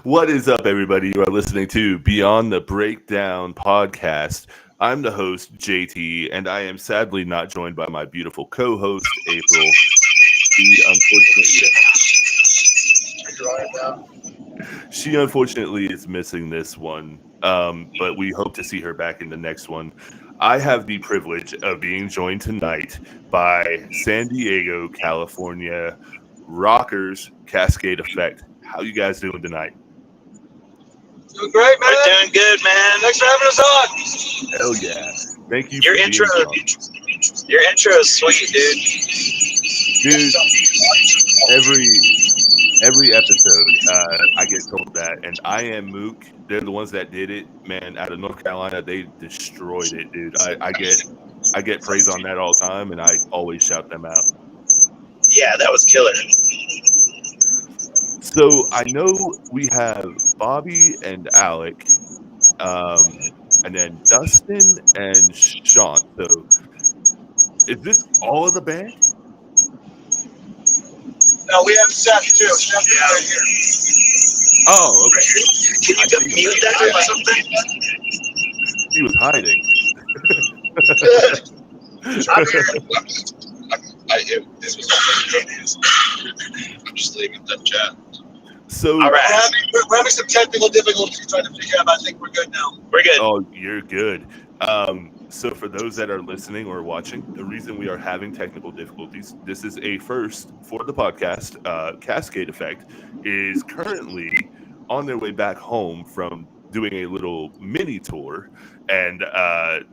What is up, everybody? You are listening to Beyond the Breakdown podcast. I'm the host, JT, and I am sadly not joined by my beautiful co-host, April. She unfortunately, she unfortunately is missing this one, but we hope to see her back in the next one. I have the privilege of being joined tonight by San Diego, California rockers, Cascade Effect. How you guys doing tonight? Doing great, man. We're doing good, man. Thanks for having us on. Hell yeah! Thank you Your for intro, being on. your intro is sweet, dude. Dude, every episode, I get told that, and I am Mook. They're the ones that did it, man. Out of North Carolina, they destroyed it, dude. I get praise on that all the time, and I always shout them out. Yeah, that was killer. So I know we have Bobby and Alec, and then Dustin and Sean. So is this all of the band? No, we have Seth too. Seth is right here. Oh, okay. Can you mute that or something? He was hiding. I'm here. This was I'm just leaving the chat. So, All right. We're having some technical difficulties trying to figure out, but I think we're good now. We're good. oh, you're good. So for those that are listening or watching, the reason we are having technical difficulties, this is a first for the podcast. Cascade Effect is currently on their way back home from doing a little mini tour, and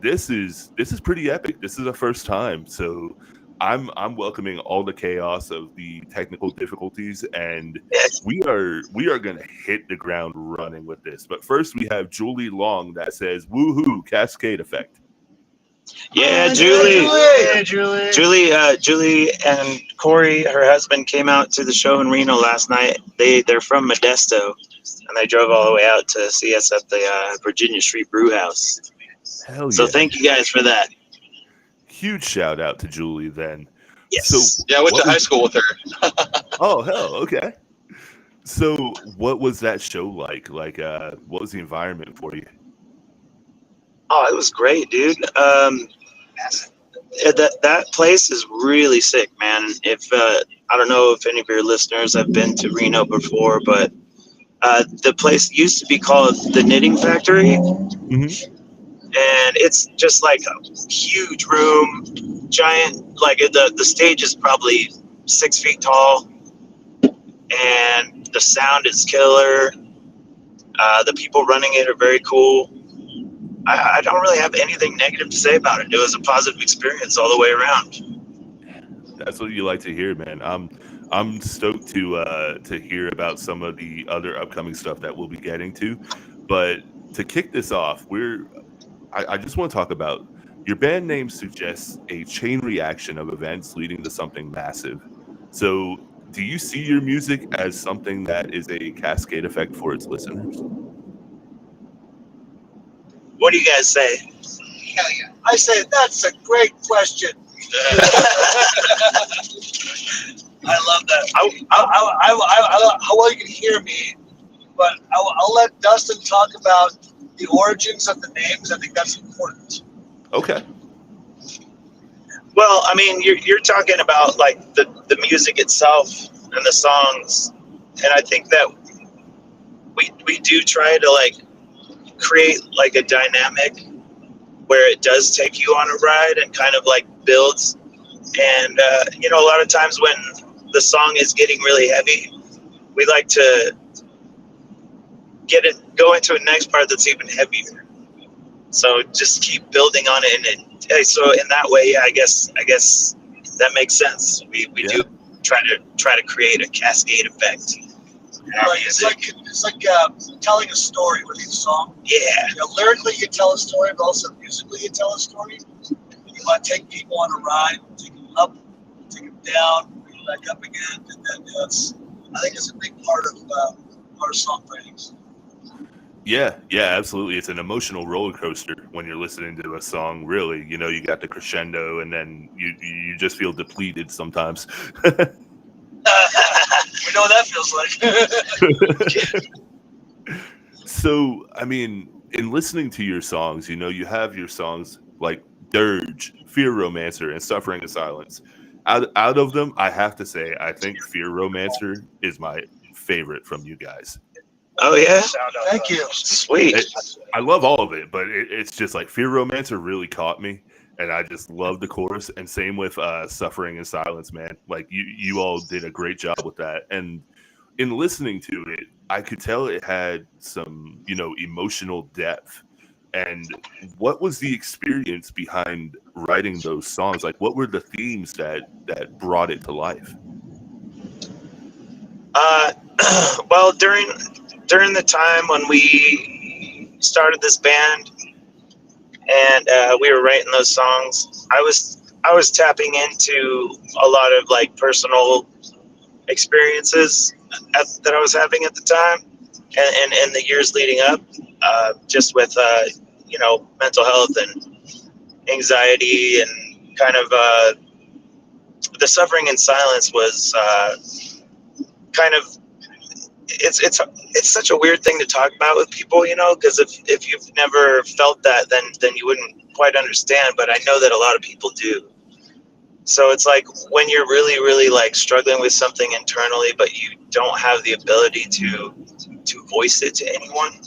this is pretty epic. This is our first time, so I'm welcoming all the chaos of the technical difficulties, and we are gonna hit the ground running with this. But first, we have Julie Long that says, "Woohoo! Cascade Effect." Yeah, Julie. Hey, Julie and Corey, her husband, came out to the show in Reno last night. They're from Modesto, and they drove all the way out to see us at the Virginia Street Brew House. Hell So yeah! thank you guys for that. Huge shout out to Julie then. Yes. So Yeah, I went what to high was- school with her. Oh hell, okay. So what was that show like? Like, what was the environment for you? Oh, it was great, dude. That place is really sick, man. If I don't know if any of your listeners have been to Reno before, but the place used to be called the Knitting Factory, Mm-hmm. and it's just like a huge room, giant. Like the stage is probably 6 feet tall, and the sound is killer. The people running it are very cool. I don't really have anything negative to say about it. It was a positive experience all the way around. That's what you like to hear, man. I'm stoked to hear about some of the other upcoming stuff that we'll be getting to. But to kick this off, I just want to talk about your band name suggests a chain reaction of events leading to something massive. So do you see your music as something that is a cascade effect for its listeners? What do you guys say? Hell yeah. I say that's a great question. I love that. How well you can hear me, but I'll let Dustin talk about the origins of the names. I think that's important. Okay. Well, I mean, you're talking about like the music itself and the songs, and I think that we do try to like create like a dynamic where it does take you on a ride and kind of like builds. And a lot of times when the song is getting really heavy, we like to go into a next part that's even heavier. So just keep building on it, and so in that way, yeah, I guess that makes sense. We do try to create a cascade effect. It's like telling a story with each song. Yeah. Lyrically, you tell a story, but also musically, you tell a story. You want to take people on a ride, take them up, take them down, bring them back up again, and then I think it's a big part of our songwriting. Yeah, absolutely. It's an emotional roller coaster when you're listening to a song. Really, you got the crescendo, and then you just feel depleted sometimes. We know what that feels like. So, I mean, in listening to your songs, you know, you have your songs like Dirge, Fear Romancer, and Suffering in Silence. Out of them, I have to say, I think Fear Romancer is my favorite from you guys. Oh yeah, Thank you. sweet. I love all of it, but it's just like Fear Romancer really caught me, and I just love the chorus. And same with Suffering in Silence, man. Like you all did a great job with that. And in listening to it, I could tell it had some, you know, emotional depth. And what was the experience behind writing those songs? Like, what were the themes that brought it to life? Uh, well, during the time when we started this band and we were writing those songs, I was tapping into a lot of like personal experiences that I was having at the time, and the years leading up, just with you know, mental health and anxiety and kind of the suffering in silence was kind of it's such a weird thing to talk about with people, you know, because if you've never felt that, then you wouldn't quite understand. But I know that a lot of people do. So it's like when you're really like struggling with something internally, but you don't have the ability to voice it to anyone,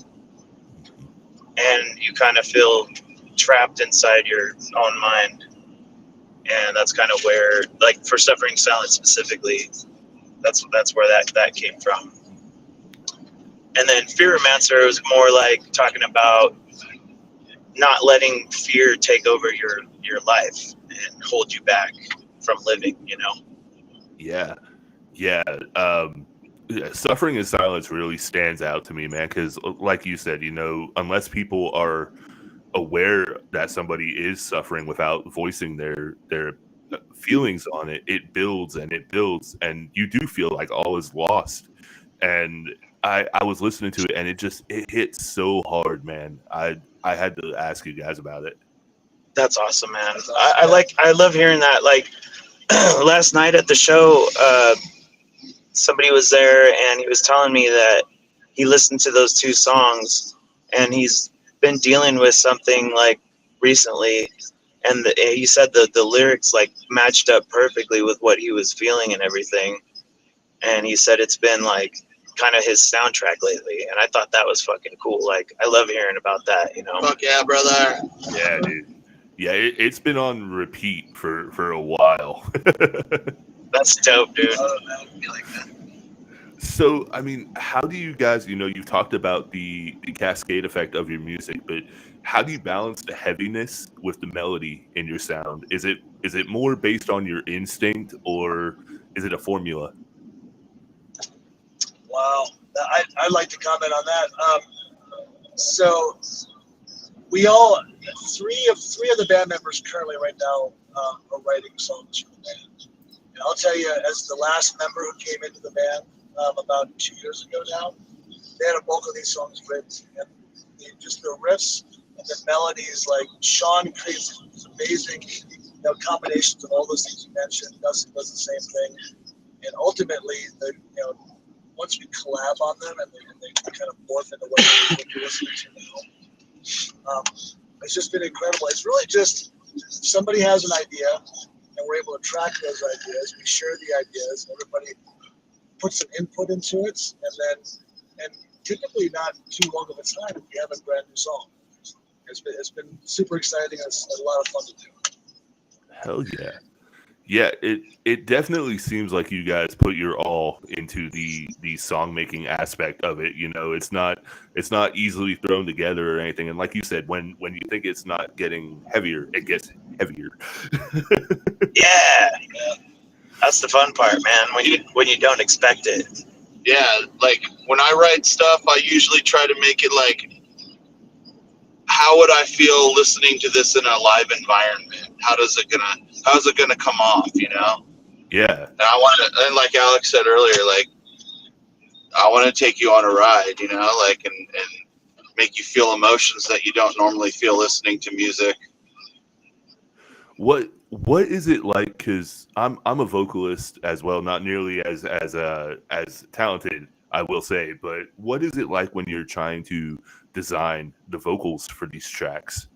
and you kind of feel trapped inside your own mind. And that's kind of where, like, for Suffering Silence specifically, that's where that came from. And then Fear Romancer was more like talking about not letting fear take over your life and hold you back from living, you know. Yeah, yeah. Yeah, Suffering in Silence really stands out to me, man. Because, like you said, you know, unless people are aware that somebody is suffering without voicing their feelings on it, it builds and it builds, and you do feel like all is lost. And I was listening to it, and it hits so hard, man. I had to ask you guys about it. That's awesome, man. I love hearing that. Like last night at the show, somebody was there and he was telling me that he listened to those two songs and he's been dealing with something like recently, and he said that the lyrics like matched up perfectly with what he was feeling and everything, and he said it's been like kind of his soundtrack lately, and I thought that was fucking cool. Like, I love hearing about that, you know. Fuck yeah, brother. Yeah, dude. Yeah, it's been on repeat for a while. That's dope, dude. I feel like that. So, I mean, how do you guys, you know, you've talked about the cascade effect of your music, but how do you balance the heaviness with the melody in your sound? Is it more based on your instinct, or is it a formula? Wow. I'd like to comment on that. So we all three of the band members currently right now are writing songs for the band. And I'll tell you, as the last member who came into the band about 2 years ago now, they had a bulk of these songs written, and just the riffs and the melodies. Like Sean creates these amazing, you know, combinations of all those things you mentioned. Dustin does the same thing, and ultimately, once we collab on them and they kind of morph into what you're listening to now, it's just been incredible. It's really just somebody has an idea, and we're able to track those ideas. We share the ideas. Everybody puts some input into it, and typically not too long of a time we have a brand new song. It's been super exciting. It's a lot of fun to do. Hell yeah. Yeah, it definitely seems like you guys put your all into the song making aspect of it. You know, it's not easily thrown together or anything. And like you said, when you think it's not getting heavier, it gets heavier. Yeah, that's the fun part, man. When you don't expect it. Yeah, like when I write stuff, I usually try to make it like, how would I feel listening to this in a live environment? How's it gonna come off? You know? Yeah. And I want to, and like Alex said earlier, like I want to take you on a ride, you know, like and make you feel emotions that you don't normally feel listening to music. What what is it like? Because I'm a vocalist as well, not nearly as talented, I will say. But what is it like when you're trying to design the vocals for these tracks?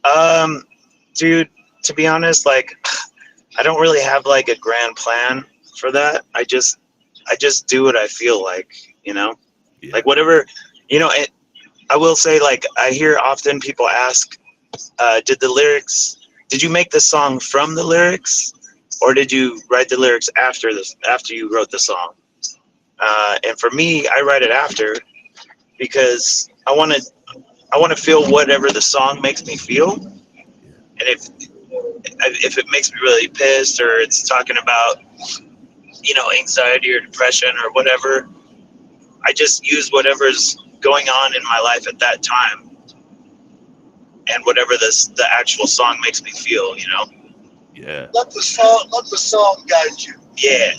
Um, Dude, to be honest, like I don't really have like a grand plan for that. I just do what I feel like, you know, Yeah. like whatever, you know. I will say, like I hear often people ask, did you make the song from the lyrics, or did you write the lyrics after you wrote the song? And for me, I write it after because I want to feel whatever the song makes me feel, and if it makes me really pissed or it's talking about anxiety or depression or whatever, I just use whatever's going on in my life at that time and whatever the actual song makes me feel. Yeah. Let the song guide you. Yeah,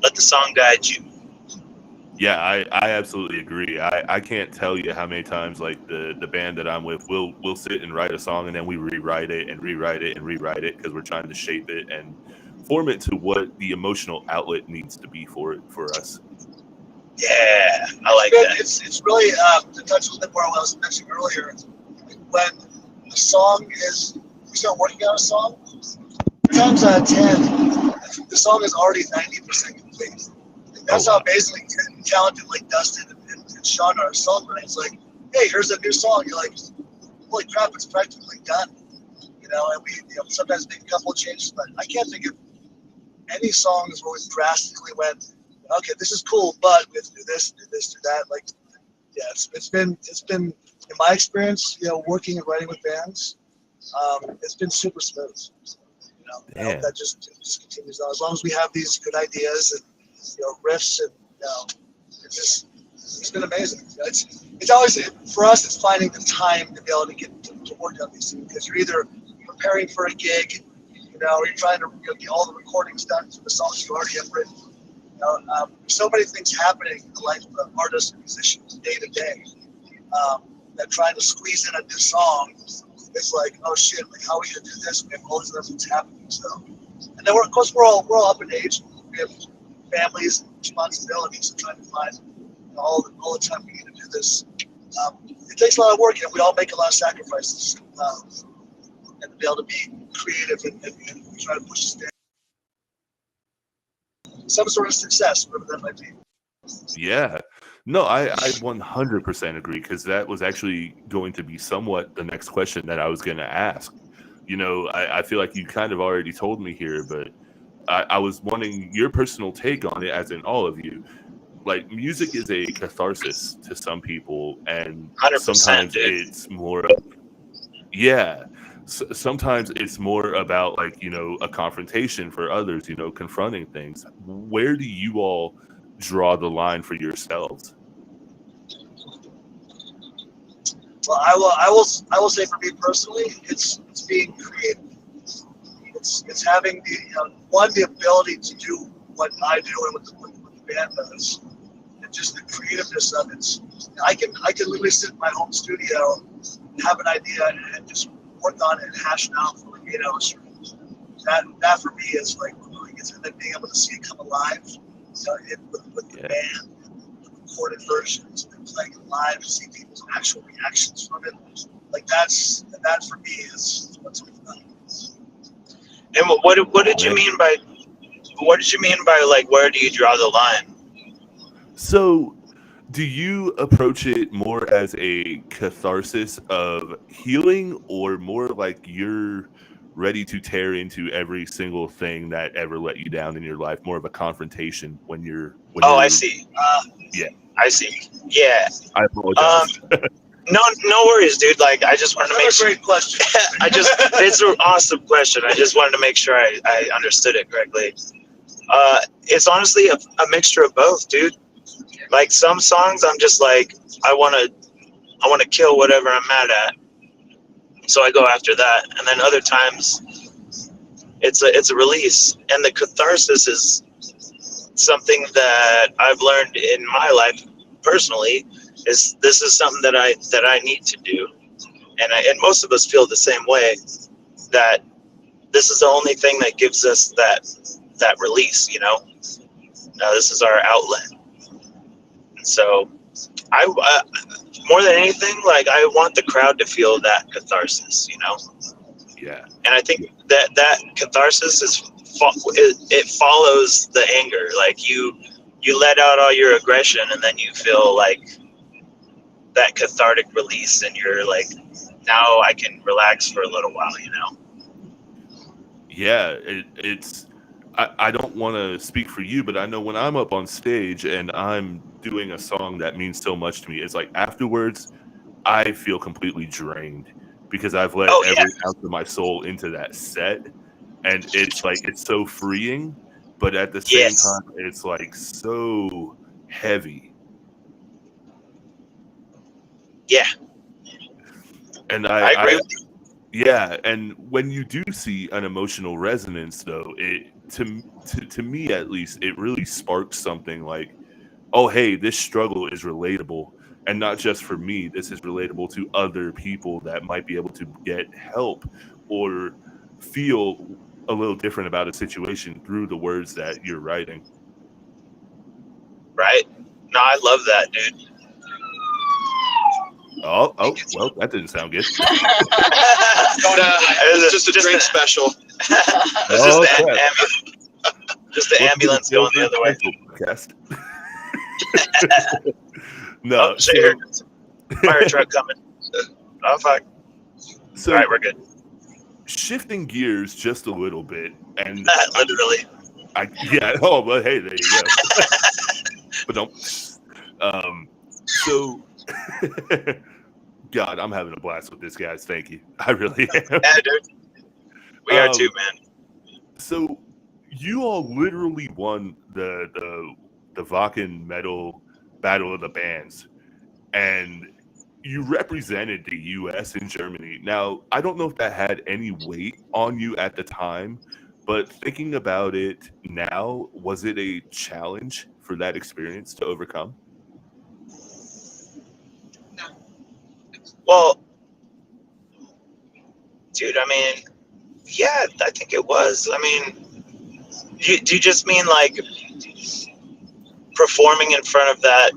let the song guide you. Yeah, I absolutely agree. I can't tell you how many times like the band that I'm with we'll sit and write a song and then we rewrite it and rewrite it and rewrite it because we're trying to shape it and form it to what the emotional outlet needs to be for us. Yeah, I like that. It's really to touch a little bit more on what I was mentioning earlier. When the song is we start working on a song, times out of 10, the song is already 90% complete. And that's how basically talented like Dustin and Sean are songwriters. It's like, hey, here's a new song. You're like, holy crap, it's practically done. And we sometimes make a couple of changes, but I can't think of any songs where we drastically went, okay, this is cool, but we have to do this, do that. Like, yeah, it's been in my experience, working and writing with bands, it's been super smooth. I hope that just continues on. As long as we have these good ideas and riffs, and it's been amazing. It's always for us. It's finding the time to be able to get to work on these things because you're either preparing for a gig, or you're trying to get all the recordings done for the songs you already have written. There's so many things happening in the life of an artist and musician day to day that trying to squeeze in a new song is like, oh shit, like how are we gonna do this? We have all these other things happening. So, and then of course we're all up in age. We have families and responsibilities, and trying to find all the time we need to do this. It takes a lot of work, and we all make a lot of sacrifices. And to be able to be creative and try to push us down some sort of success, whatever that might be. Yeah. No, I 100% agree because that was actually going to be somewhat the next question that I was going to ask. I feel like you kind of already told me here, but I was wanting your personal take on it, as in all of you. Like, music is a catharsis to some people, and 100%, sometimes dude. it's more, sometimes it's more about like, a confrontation for others, confronting things. Where do you all draw the line for yourselves? Well, I will say for me personally, it's being creative. It's having the ability to do what I do and what the band does, and just the creativeness of it. I can literally sit in my home studio, have an idea, and just work on it and hash it out for like 8 hours straight. That for me is like really good. And then being able to see it come alive, with the band, the recorded versions, and playing it live, to see people's actual reactions from it. Like that for me is what's all about. And what did you mean by like where do you draw the line? So, do you approach it more as a catharsis of healing, or more like you're ready to tear into every single thing that ever let you down in your life? More of a confrontation when you're. I see. Yeah, I see. Yeah. I apologize. No worries, dude. Like, I just wanted to make sure. Great question. It's an awesome question. I just wanted to make sure I understood it correctly. It's honestly a mixture of both, dude. Like, some songs I'm just like, I want to kill whatever I'm mad at, so I go after that. And then other times it's a release, and the catharsis is something that I've learned in my life personally. This is something that I need to do, and most of us feel the same way. that this is the only thing that gives us that release, you know. This is our outlet. And so I more than anything, like, I want the crowd to feel that catharsis, you know. Yeah. And I think that catharsis it follows the anger. Like, you let out all your aggression, and then you feel like that cathartic release, and you're like, now I can relax for a little while, you know. Yeah, it's I don't want to speak for you, but I know when I'm up on stage and I'm doing a song that means so much to me, it's like afterwards I feel completely drained because I've let Oh yeah, every ounce of my soul into that set, and it's like it's so freeing, but at the same yes, time it's like so heavy. yeah, And I agree I with you. Yeah, and when you do see an emotional resonance, though, it to me at least, it really sparks something like, oh, hey, this struggle is relatable, and not just for me. This is relatable to other people that might be able to get help or feel a little different about a situation through the words that you're writing. Right? No, I love that, dude. Oh, well, that didn't sound good. It's just a drink special. It's Oh, crap. just the Welcome to ambulance going the other way. Podcast. Oh, No, shit, so fire truck coming. Oh fuck! so All right, we're good. shifting gears just a little bit, and Literally. yeah, oh, but hey, there you go. But don't. So, God, I'm having a blast with this, guys. Thank you. I really am. Yeah, dude. We are too, man. So, you all literally won the Vakken Metal Battle of the Bands, and you represented the U.S. in Germany. Now, I don't know if that had any weight on you at the time, but thinking about it now, was it a challenge for that experience to overcome? Well, dude, I mean, yeah, I think it was. I mean, do you just mean like performing in front of that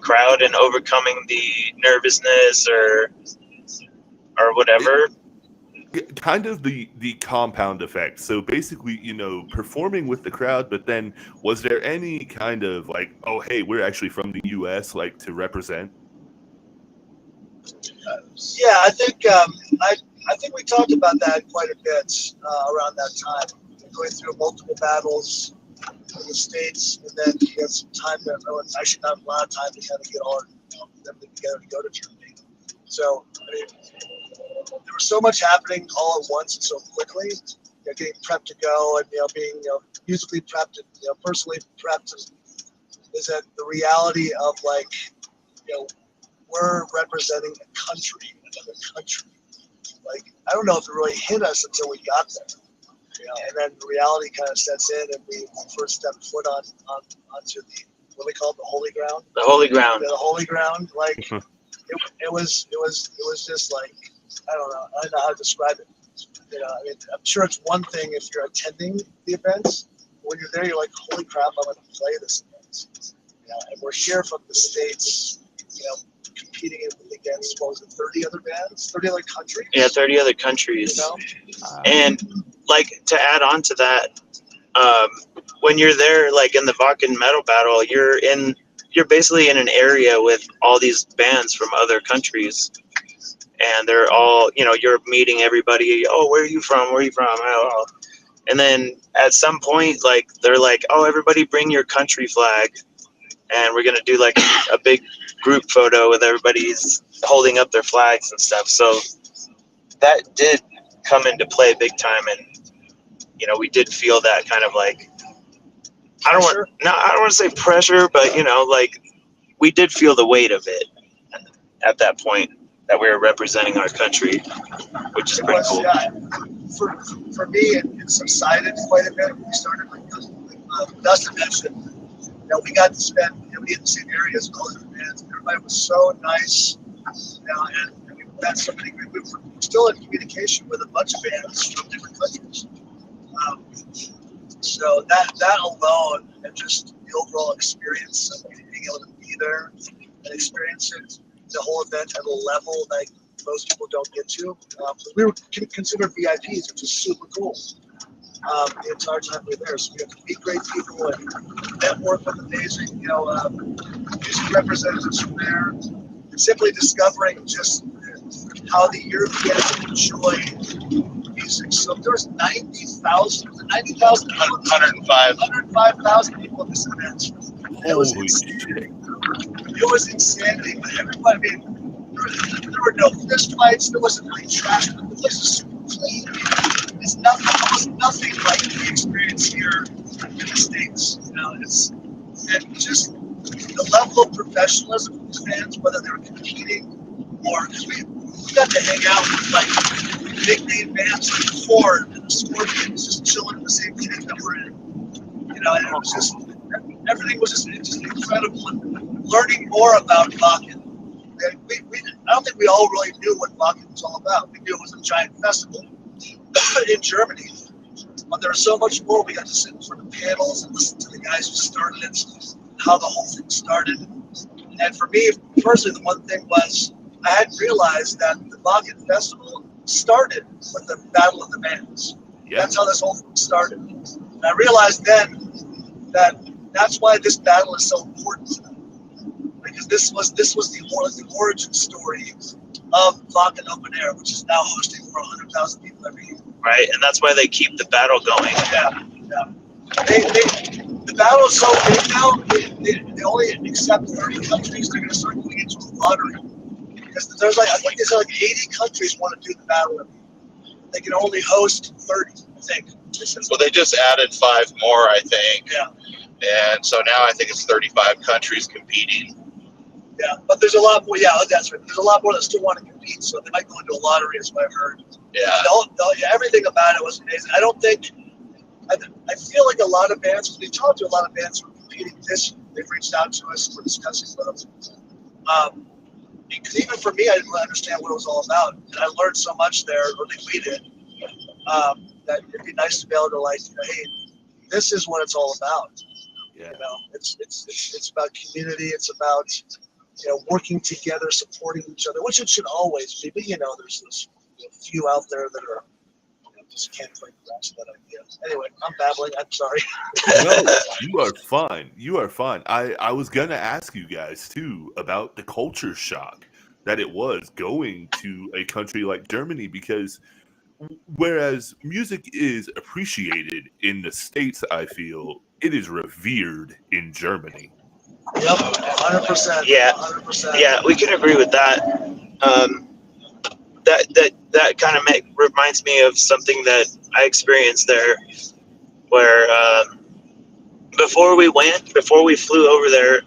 crowd and overcoming the nervousness or whatever? Kind of the compound effect. So basically, performing with the crowd, but then was there any kind of like, oh, hey, we're actually from the US, like to represent? Yeah, I think we talked about that quite a bit around that time, going through multiple battles in the states, and then we had some time to actually not a lot of time to kind of get all everything together to go to Germany. So I mean, there was so much happening all at once and so quickly. Getting prepped to go and being musically prepped and personally prepped is that the reality of like we're representing a country, another country. Like I don't know if it really hit us until we got there. And then the reality kind of sets in, and we first stepped foot onto the what we call it, the holy ground. The holy ground. Yeah, the holy ground. Like it was just like I don't know how to describe it. I mean, I'm sure it's one thing if you're attending the events. When you're there, you're like, holy crap, I'm going to play this event. And we're here from the States, competing against, what was it, 30 other bands, 30 other countries? Yeah, 30 other countries. And like to add on to that, when you're there, like in the Vakken Metal Battle, you're basically in an area with all these bands from other countries. And they're all, you're meeting everybody. Oh, where are you from? Where are you from? Oh. And then at some point, like, they're like, oh, everybody bring your country flag. And we're going to do like a big group photo with everybody's holding up their flags and stuff. So that did come into play big time. And, we did feel that kind of like, I don't want to say pressure, but, like we did feel the weight of it at that point. That we were representing our country, which is pretty cool. Yeah. For me, it subsided quite a bit. We started like Dustin mentioned. We got to spend, we in the same areas with all the bands. Everybody was so nice, and we that's something we're still in communication with a bunch of bands from different countries. Um, so that alone, and just the overall experience of being able to be there and experience it, the whole event at a level that most people don't get to. We were considered VIPs, which is super cool. The entire time we were there, so we got to meet great people and network with amazing, music representatives from there, and simply discovering just how the Europeans enjoy music. So there's 90,000 people, 105,000 people at this event. It was Holy insanity. shit. It was insanity. But everybody, I mean, there were no fist fights. There wasn't really trash. The place was super clean. It's nothing. It was nothing like the experience here in the States. It's and just the level of professionalism of the fans, whether they were competing or because we got to hang out with like big name bands like Ford and the Scorpions, just chilling in the same tent that we're in. And it was just everything was just incredible, and learning more about Wacken. I don't think we all really knew what Wacken was all about. We knew it was a giant festival in Germany. But there was so much more. We got to sit in front of panels and listen to the guys who started it, how the whole thing started. And for me personally, the one thing was I hadn't realized that the Wacken Festival started with the Battle of the Bands. Yeah. That's how this whole thing started. And I realized then that's why this battle is so important to them. Because this was the origin story of Wacken Open Air, which is now hosting over 100,000 people every year. Right, and that's why they keep the battle going. Yeah. The battle is so big now. They only accept 30 countries. They're going to start going into a lottery because there's I think there's 80 countries want to do the battle. They can only host 30, I think. Well, they just added 5 more, I think. Yeah. And so now I think it's 35 countries competing. Yeah, but there's a lot more. Yeah, that's right. There's a lot more that still want to compete, so they might go into a lottery, is what I've heard. Yeah. Everything about it was amazing. I don't think. I feel like a lot of bands. We talked to a lot of bands who are competing this year. They've reached out to us. We're discussing with them. Because even for me, I didn't really understand what it was all about, and I learned so much there, or at least we did. That it'd be nice to be able to hey, this is what it's all about. Yeah. It's about community. It's about working together, supporting each other, which it should always be. But there's those few out there that are just can't quite grasp that idea. Anyway, I'm babbling. I'm sorry. No, you are fine. You are fine. I was gonna ask you guys too about the culture shock that it was going to a country like Germany, because whereas music is appreciated in the States, I feel it is revered in Germany. Yep, 100%. Yeah. 100%. Yeah, we can agree with that. That kind of reminds me of something that I experienced there, where before we flew over there,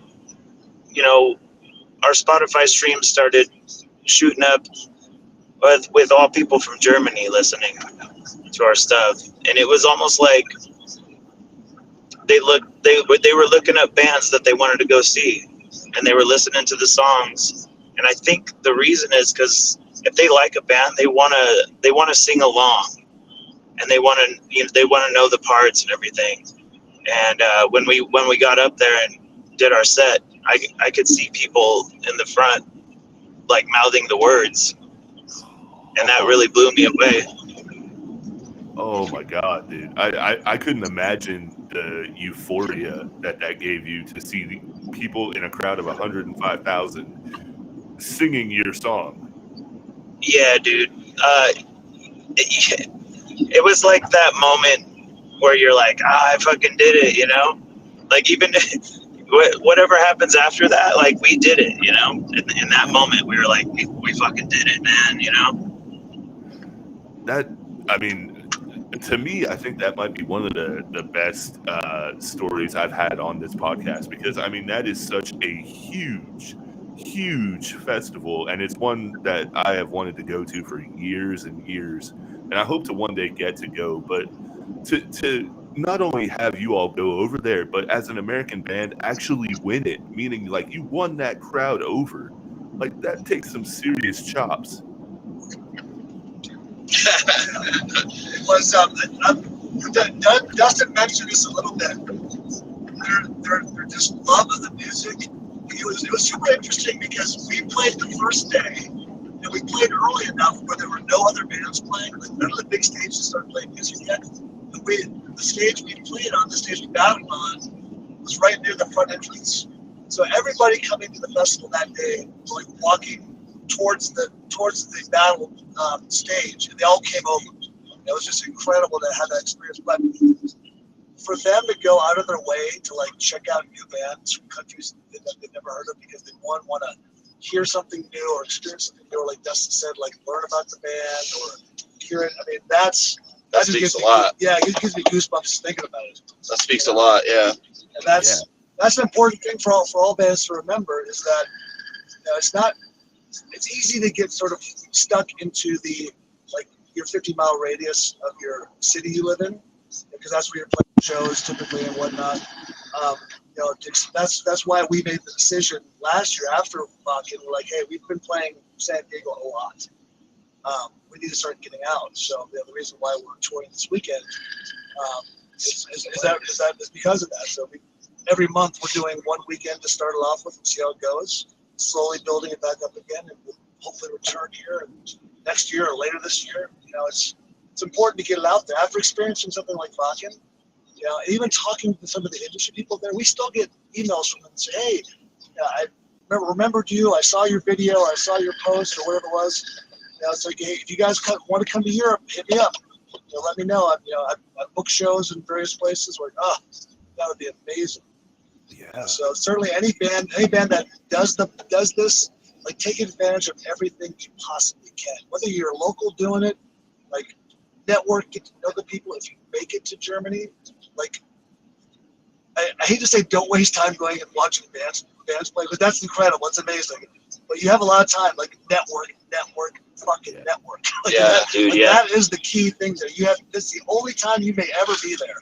our Spotify stream started shooting up with all people from Germany listening to our stuff, and it was almost like they were looking up bands that they wanted to go see, and they were listening to the songs. And I think the reason is because if they like a band, they wanna sing along, and they wanna know the parts and everything. And when we got up there and did our set, I could see people in the front like mouthing the words, and that really blew me away. Oh my God, dude. I couldn't imagine the euphoria that gave you to see the people in a crowd of 105,000 singing your song. Yeah, dude. It was like that moment where you're like, I fucking did it, Like, even whatever happens after that, like, we did it, In that moment, we were like, we fucking did it, man, To me, I think that might be one of the best stories I've had on this podcast, because that is such a huge festival, and it's one that I have wanted to go to for years and years, and I hope to one day get to go. But to not only have you all go over there, but as an American band actually win it, meaning like you won that crowd over, like that takes some serious chops. It was. Dustin mentioned this a little bit. Their just love of the music. It was super interesting because we played the first day, and we played early enough where there were no other bands playing. Like none of the big stages started playing music yet. And the stage we played on, the stage we battled on, was right near the front entrance. So everybody coming to the festival that day, like walking towards the battle stage, and they all came over. It was just incredible to have that experience. But for them to go out of their way to like check out new bands from countries that they've never heard of because they want to hear something new or experience something new, or like Dustin said, like learn about the band or hear it. I mean, that speaks a lot. Yeah, it gives me goosebumps thinking about it. That speaks a lot. Yeah. And that's an important thing for all bands to remember is that it's easy to get sort of stuck into the like your 50-mile radius of your city you live in, because that's where you're playing shows typically and whatnot. That's why we made the decision last year after Vakin. We're like, hey, we've been playing San Diego a lot. We need to start getting out. So the reason why we're touring this weekend is because of that. So every month we're doing one weekend to start it off with and see how it goes. Slowly building it back up again, and we'll hopefully return here and next year or later this year. It's important to get it out there. After experiencing something like Vakin, even talking to some of the industry people there, we still get emails from them and say, hey, I remembered you, I saw your video, I saw your post, or whatever it was. It's like, hey, if you guys want to come to Europe, hit me up. Let me know. I've booked shows in various places. We're like, that would be amazing. Yeah. So certainly any band that does this, like take advantage of everything you possibly can. Whether you're local doing it, like network, get to know the people. If you make it to Germany, like I hate to say don't waste time going and watching bands play, but that's incredible. It's amazing. But you have a lot of time, like network, network. That is the key thing there. This is the only time you may ever be there.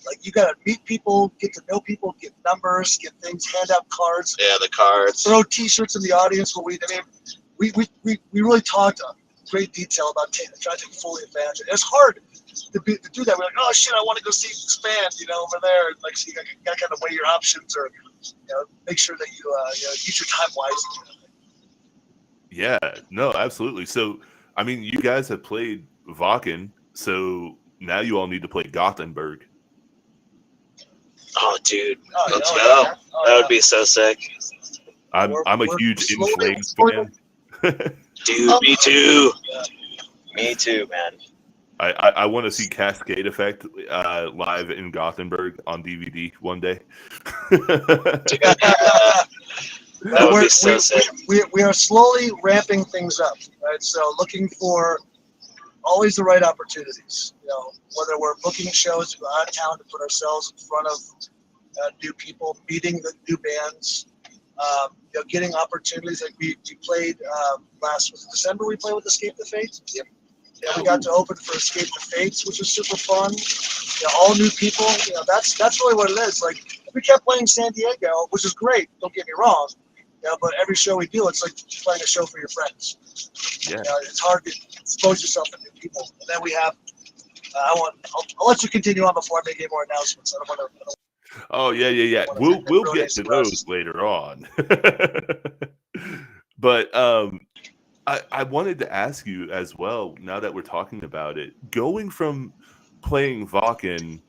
Like you gotta meet people, get to know people, get numbers, get things, hand out cards. Yeah, the cards. Throw T-shirts in the audience. We really talked in great detail about trying to take full advantage. It's hard to do that. We're like, oh shit, I want to go see this band, over there. Like, so you got to kind of weigh your options, or make sure that you use your time wisely. Yeah, no, absolutely. So, I mean, you guys have played Vakin, so now you all need to play Gothenburg. Oh, dude, let's go. That would be so sick. I'm a huge In Flames fan. Dude, me too. Yeah. Me too, man. I want to see Cascade Effect live in Gothenburg on DVD one day. That would be so sick. We are slowly ramping things up, right? So looking for always the right opportunities. Whether we're booking shows to go out of town to put ourselves in front of new people, meeting the new bands, getting opportunities. Like we played last December. We played with Escape the Fates. Yep. Yeah, we got to open for Escape the Fates, which was super fun. All new people. That's really what it is. Like we kept playing San Diego, which is great. Don't get me wrong. But every show we do, it's like playing a show for your friends. Yeah. It's hard to expose yourself to new people. And then we have. I'll let you continue on before I make any more announcements. I don't want to. Oh yeah. We'll get to those later on. But I wanted to ask you as well, now that we're talking about it, going from playing Vakin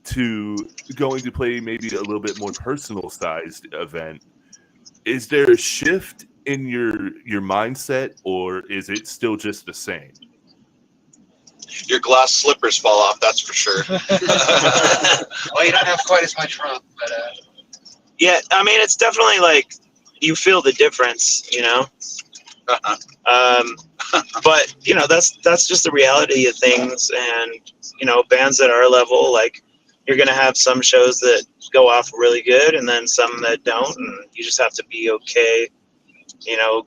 to going to play maybe a little bit more personal sized event, is there a shift in your mindset, or is it still just the same? Your glass slippers fall off, that's for sure. Well, you don't have quite as much room, but yeah, I mean, it's definitely like you feel the difference, but that's just the reality of things. And bands at our level, like, you're gonna have some shows that go off really good and then some that don't, and you just have to be okay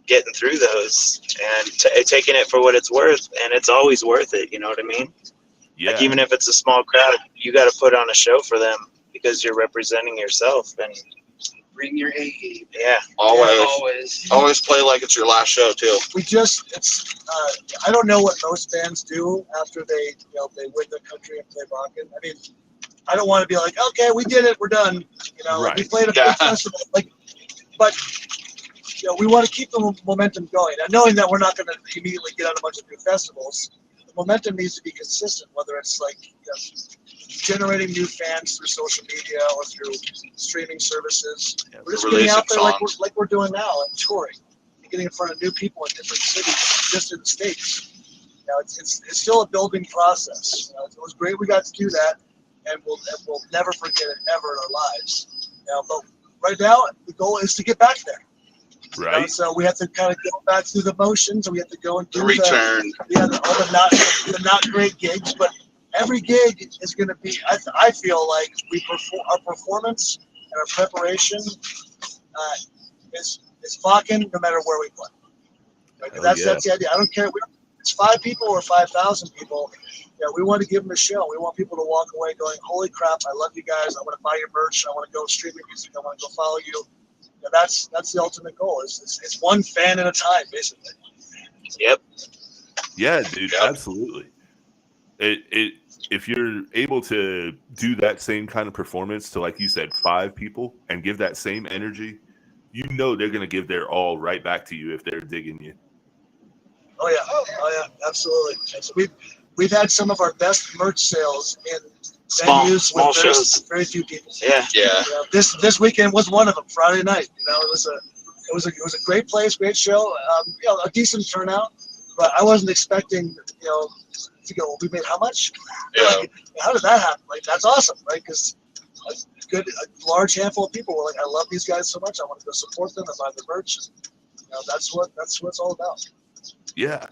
getting through those and taking it for what it's worth. And it's always worth it, you know what I mean? Yeah. Like, even if it's a small crowd, you got to put on a show for them because you're representing yourself. And bring your A game. Yeah. Always play like it's your last show too. I don't know what most bands do after they win the country and play rockin'. I mean, I don't want to be like, okay, we did it, we're done. Like we played a big festival, but we want to keep the momentum going. And knowing that we're not going to immediately get on a bunch of new festivals, the momentum needs to be consistent, whether it's generating new fans through social media or through streaming services. Yeah, we're just getting out there like we're doing now and touring, and getting in front of new people in different cities, just in the States. It's still a building process. It was great we got to do that, and we'll never forget it ever in our lives. But right now the goal is to get back there. Right. So we have to kind of go back through the motions, and we have to go and do the return. All the not great gigs, but every gig is going to be. I feel like our performance and our preparation is fucking no matter where we play. That's the idea. I don't care. It's 5 people or 5,000 people. We want to give them a show. We want people to walk away going, "Holy crap! I love you guys. I want to buy your merch. I want to go stream your music. I want to go follow you." That's the ultimate goal. It's one fan at a time, basically. Yep. Yeah, dude, absolutely. If you're able to do that same kind of performance to, like you said, 5 people and give that same energy, they're going to give their all right back to you if they're digging you. Oh yeah, absolutely. So we've had some of our best merch sales in venues small with shows. Very few people. Yeah. This weekend was one of them. Friday night. It was a great place, great show. A decent turnout, but I wasn't expecting to go. We made how much? Yeah. How did that happen? That's awesome, right? Because a large handful of people were like, "I love these guys so much. I want to go support them and buy their merch." That's what it's all about. Yeah.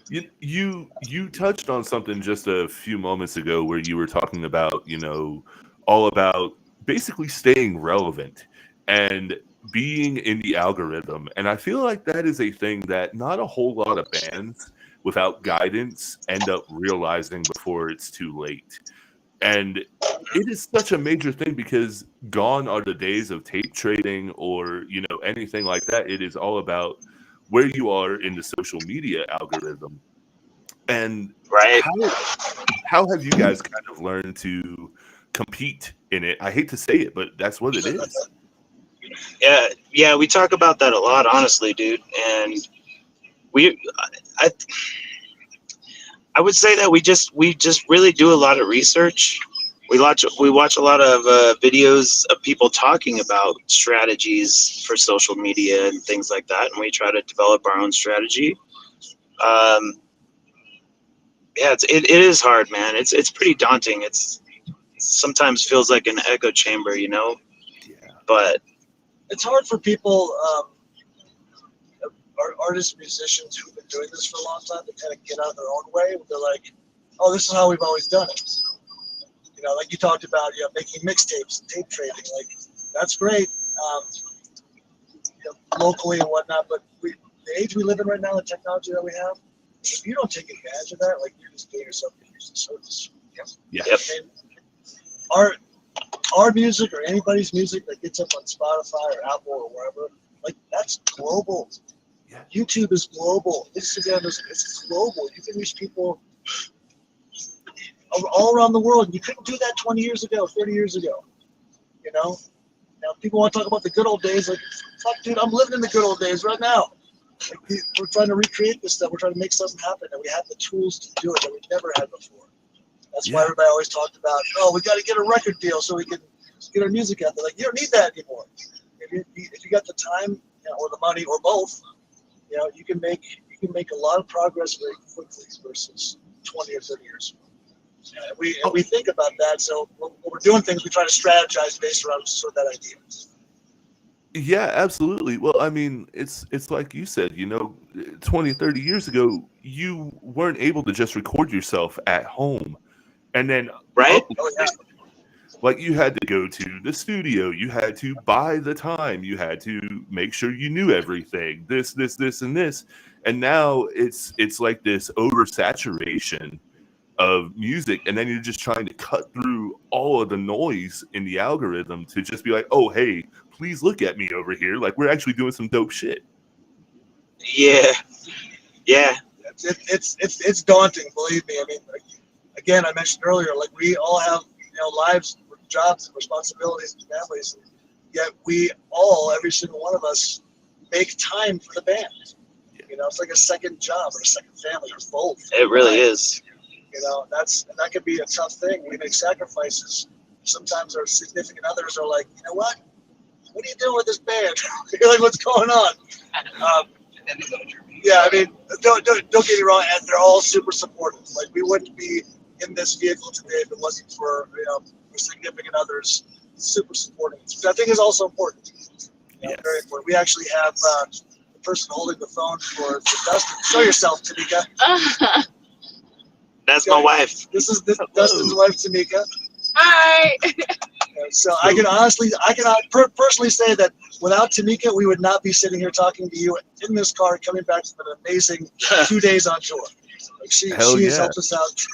You touched on something just a few moments ago where you were talking about, all about basically staying relevant and being in the algorithm. And I feel like that is a thing that not a whole lot of bands without guidance end up realizing before it's too late. And it is such a major thing because gone are the days of tape trading or, anything like that. It is all about where you are in the social media algorithm. And right. How have you guys kind of learned to compete in it? I hate to say it, but that's what it is. Yeah, we talk about that a lot, honestly, dude. And I would say that we just really do a lot of research. We watch a lot of videos of people talking about strategies for social media and things like that, and we try to develop our own strategy. It is hard, man. It's pretty daunting. It sometimes feels like an echo chamber, Yeah. But it's hard for people, artists, musicians who've been doing this for a long time to kind of get out of their own way. They're like, "Oh, this is how we've always done it." Like you talked about, making mixtapes and tape trading. That's great, locally and whatnot. But the age we live in right now, the technology that we have, if you don't take advantage of that, you're just doing yourself a disservice. Yeah. Yep. Our music or anybody's music that gets up on Spotify or Apple or wherever, that's global. Yeah. YouTube is global. Instagram is global. You can reach people all around the world. You couldn't do that 20 years ago, 30 years ago. Now people want to talk about the good old days. Fuck, dude, I'm living in the good old days right now. We're trying to recreate this stuff. We're trying to make something happen, and we have the tools to do it that we've never had before. That's why everybody always talked about, we got to get a record deal so we can get our music out there. You don't need that anymore. If you got the time or the money or both, you can make a lot of progress very quickly versus 20 or 30 years ago. We think about that, so when we're doing things, we try to strategize based around sort of that idea. Yeah, absolutely. Well, I mean, it's like you said, 20, 30 years ago, you weren't able to just record yourself at home and then right. You had to go to the studio. You had to buy the time. You had to make sure you knew everything. This, and this. And now it's like this oversaturation of music, and then you're just trying to cut through all of the noise in the algorithm to just be like, oh, hey, please look at me over here. Like, we're actually doing some dope shit. Yeah. It's daunting, believe me. I mean, again, I mentioned earlier, like we all have lives, jobs, and responsibilities, and families, and yet we all, every single one of us, make time for the band. It's like a second job or a second family or both. It really is. That could be a tough thing. We make sacrifices. Sometimes our significant others are like, you know what are you doing with this band? You're like, what's going on? Yeah, I mean, don't get me wrong, and they're all super supportive. Like, we wouldn't be in this vehicle today if it wasn't for our significant others super supporting us, which I think is also important. Yes. Very important. We actually have the person holding the phone for Dustin. Show yourself, Tamika. That's my wife. This is Dustin's wife, Tamika. Hi. So I can personally say that without Tamika, we would not be sitting here talking to you in this car, coming back from an amazing 2 days on tour. Like she has helped us out.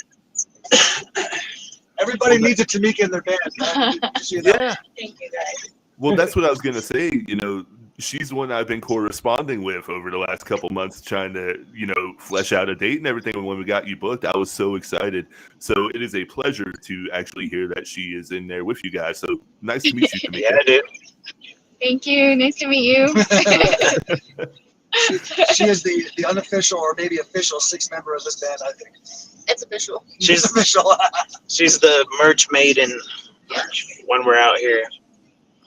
Everybody needs a Tamika in their band. Right? Yeah. Thank you, guys. Well, that's what I was going to say. She's the one I've been corresponding with over the last couple months, trying to, flesh out a date and everything. And when we got you booked, I was so excited. So it is a pleasure to actually hear that she is in there with you guys. So nice to meet you, Tamika. Yeah, dude. Thank you. Nice to meet you. She is the unofficial or maybe official sixth member of this band, I think. It's official. She's official. She's the merch maiden when we're out here.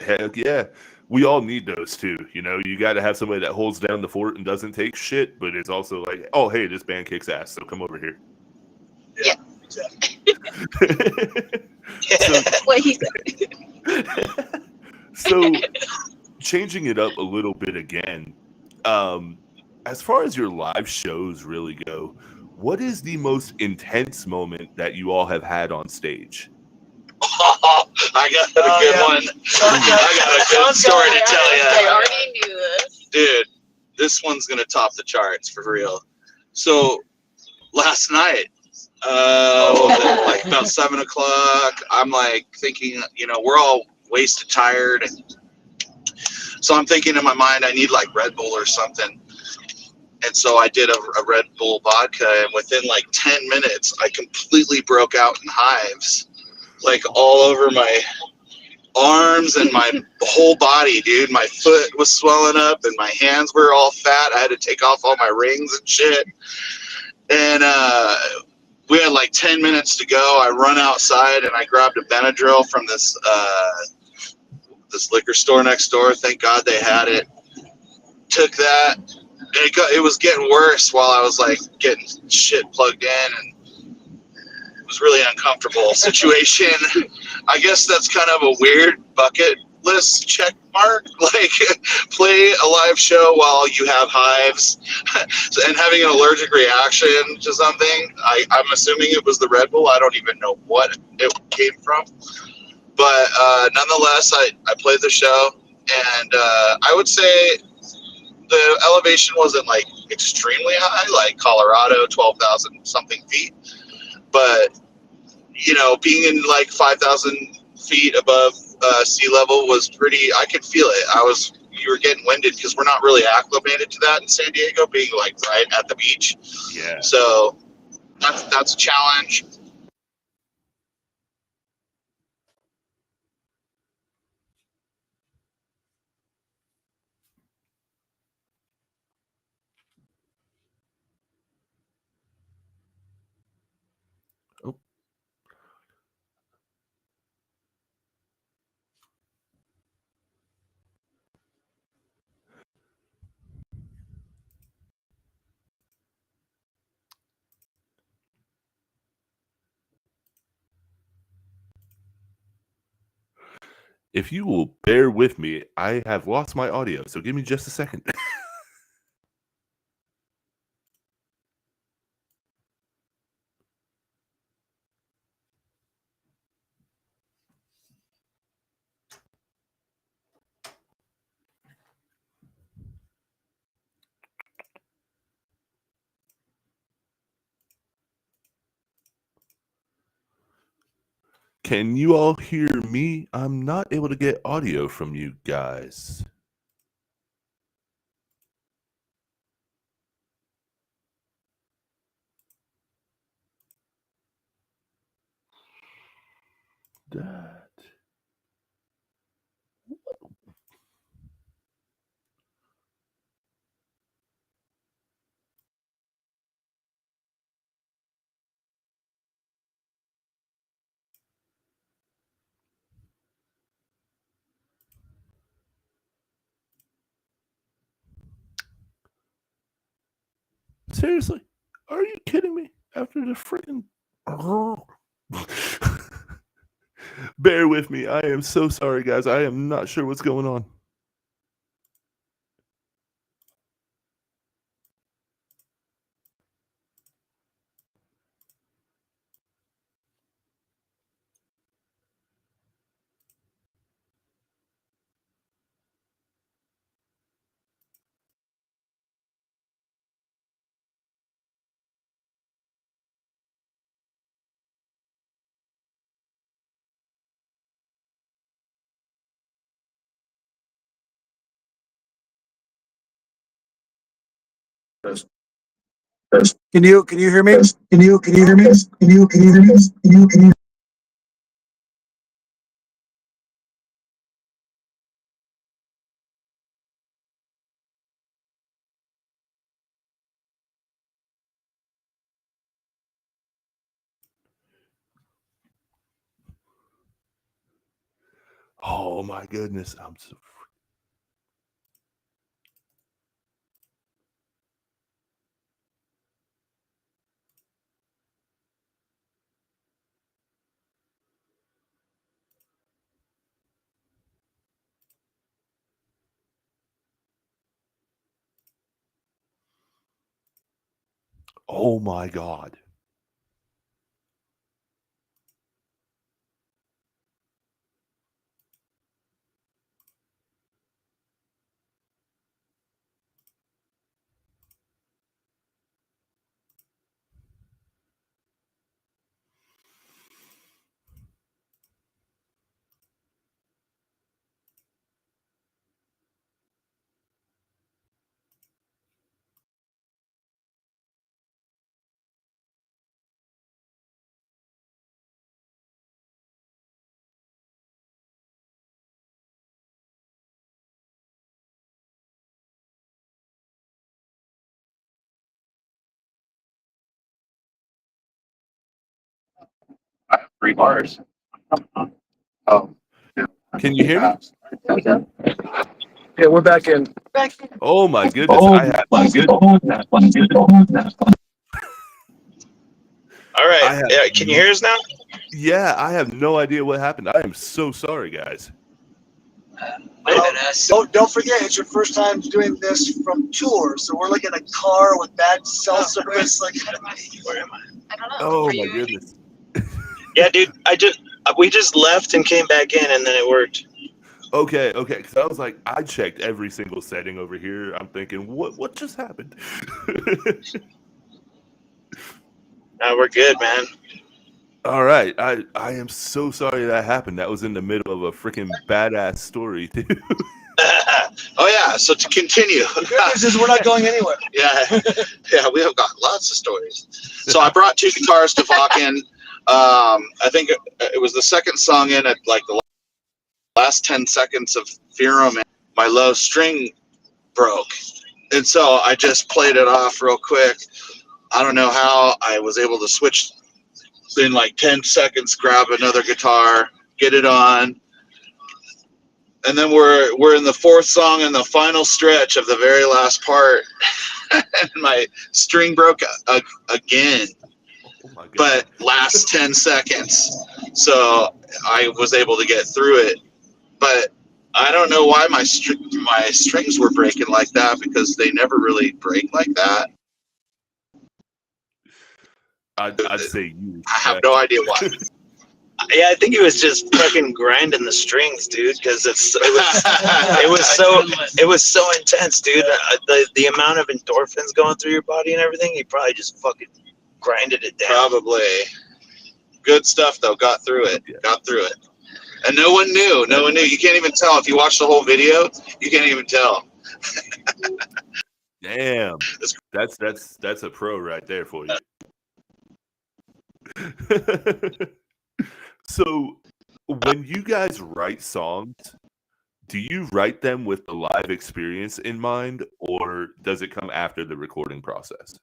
Heck yeah. We all need those too. You got to have somebody that holds down the fort and doesn't take shit, but it's also like, oh, hey, this band kicks ass, so come over here. Yeah. Exactly. What he said. So changing it up a little bit again, as far as your live shows really go, what is the most intense moment that you all have had on stage? I got a good one. I got a good story to tell I you. already knew this. Dude, this one's going to top the charts for real. So last night, like about 7 o'clock, I'm like thinking, we're all wasted, tired. So I'm thinking in my mind, I need like Red Bull or something. And so I did a Red Bull vodka, and within like 10 minutes, I completely broke out in hives, like all over my arms and my whole body, dude. My foot was swelling up and my hands were all fat. I had to take off all my rings and shit. And we had like 10 minutes to go. I run outside and I grabbed a Benadryl from this liquor store next door. Thank God they had it. Took that. It was getting worse while I was like getting shit plugged in, and it was really uncomfortable situation. I guess that's kind of a weird bucket list check mark, like play a live show while you have hives and having an allergic reaction to something. I'm assuming it was the Red Bull. I don't even know what it came from, but nonetheless, I played the show, and I would say the elevation wasn't like extremely high, like Colorado, 12,000 something feet. But, being in like 5,000 feet above sea level was pretty, I could feel it. You were getting winded because we're not really acclimated to that in San Diego, being like right at the beach. Yeah. So that's a challenge. Oh. If you will bear with me, I have lost my audio, so give me just a second. Can you all hear me? I'm not able to get audio from you guys. That. Seriously? Are you kidding me? After the freaking. Bear with me. I am so sorry, guys. I am not sure what's going on. Can you hear me? Can you hear me? Can you hear me? Can you? Oh my goodness. I'm so. Oh my God. I have 3 bars. Oh. Can you hear me? Yeah, we're back in. Oh my goodness. I have. All right. I have Yeah, can you hear us now? Yeah, I have no idea what happened. I am so sorry, guys. Don't forget, it's your first time doing this from tour, so we're like in a car with bad cell service. Like, Where am I? I don't know. Oh Are my you- goodness. Yeah, dude. We just left and came back in, and then it worked. Okay. Because I was like, I checked every single setting over here. I'm thinking, what just happened? We're good, man. All right. I am so sorry that happened. That was in the middle of a freaking badass story, too. Oh yeah. So to continue, the good news is we're not going anywhere. yeah, we have got lots of stories. So I brought 2 guitars to Vakken. I think it was the second song in at like the last 10 seconds of Theorem, and my low string broke, and so I just played it off real quick. I don't know how I was able to switch in like 10 seconds, grab another guitar, get it on. And then we're in the 4th song in the final stretch of the very last part, and my string broke again, Oh my goodness. but last 10 seconds. So I was able to get through it, but I don't know why my strings were breaking like that, because they never really break like that. I'd say you. I have no idea why. Yeah, I think he was just fucking grinding the strings, dude. Because it was so intense, dude. The amount of endorphins going through your body and everything, he probably just fucking grinded it down. Probably. Good stuff though. Got through it. And no one knew. You can't even tell if you watch the whole video. You can't even tell. Damn, that's a pro right there for you. So, when you guys write songs, do you write them with the live experience in mind, or does it come after the recording process?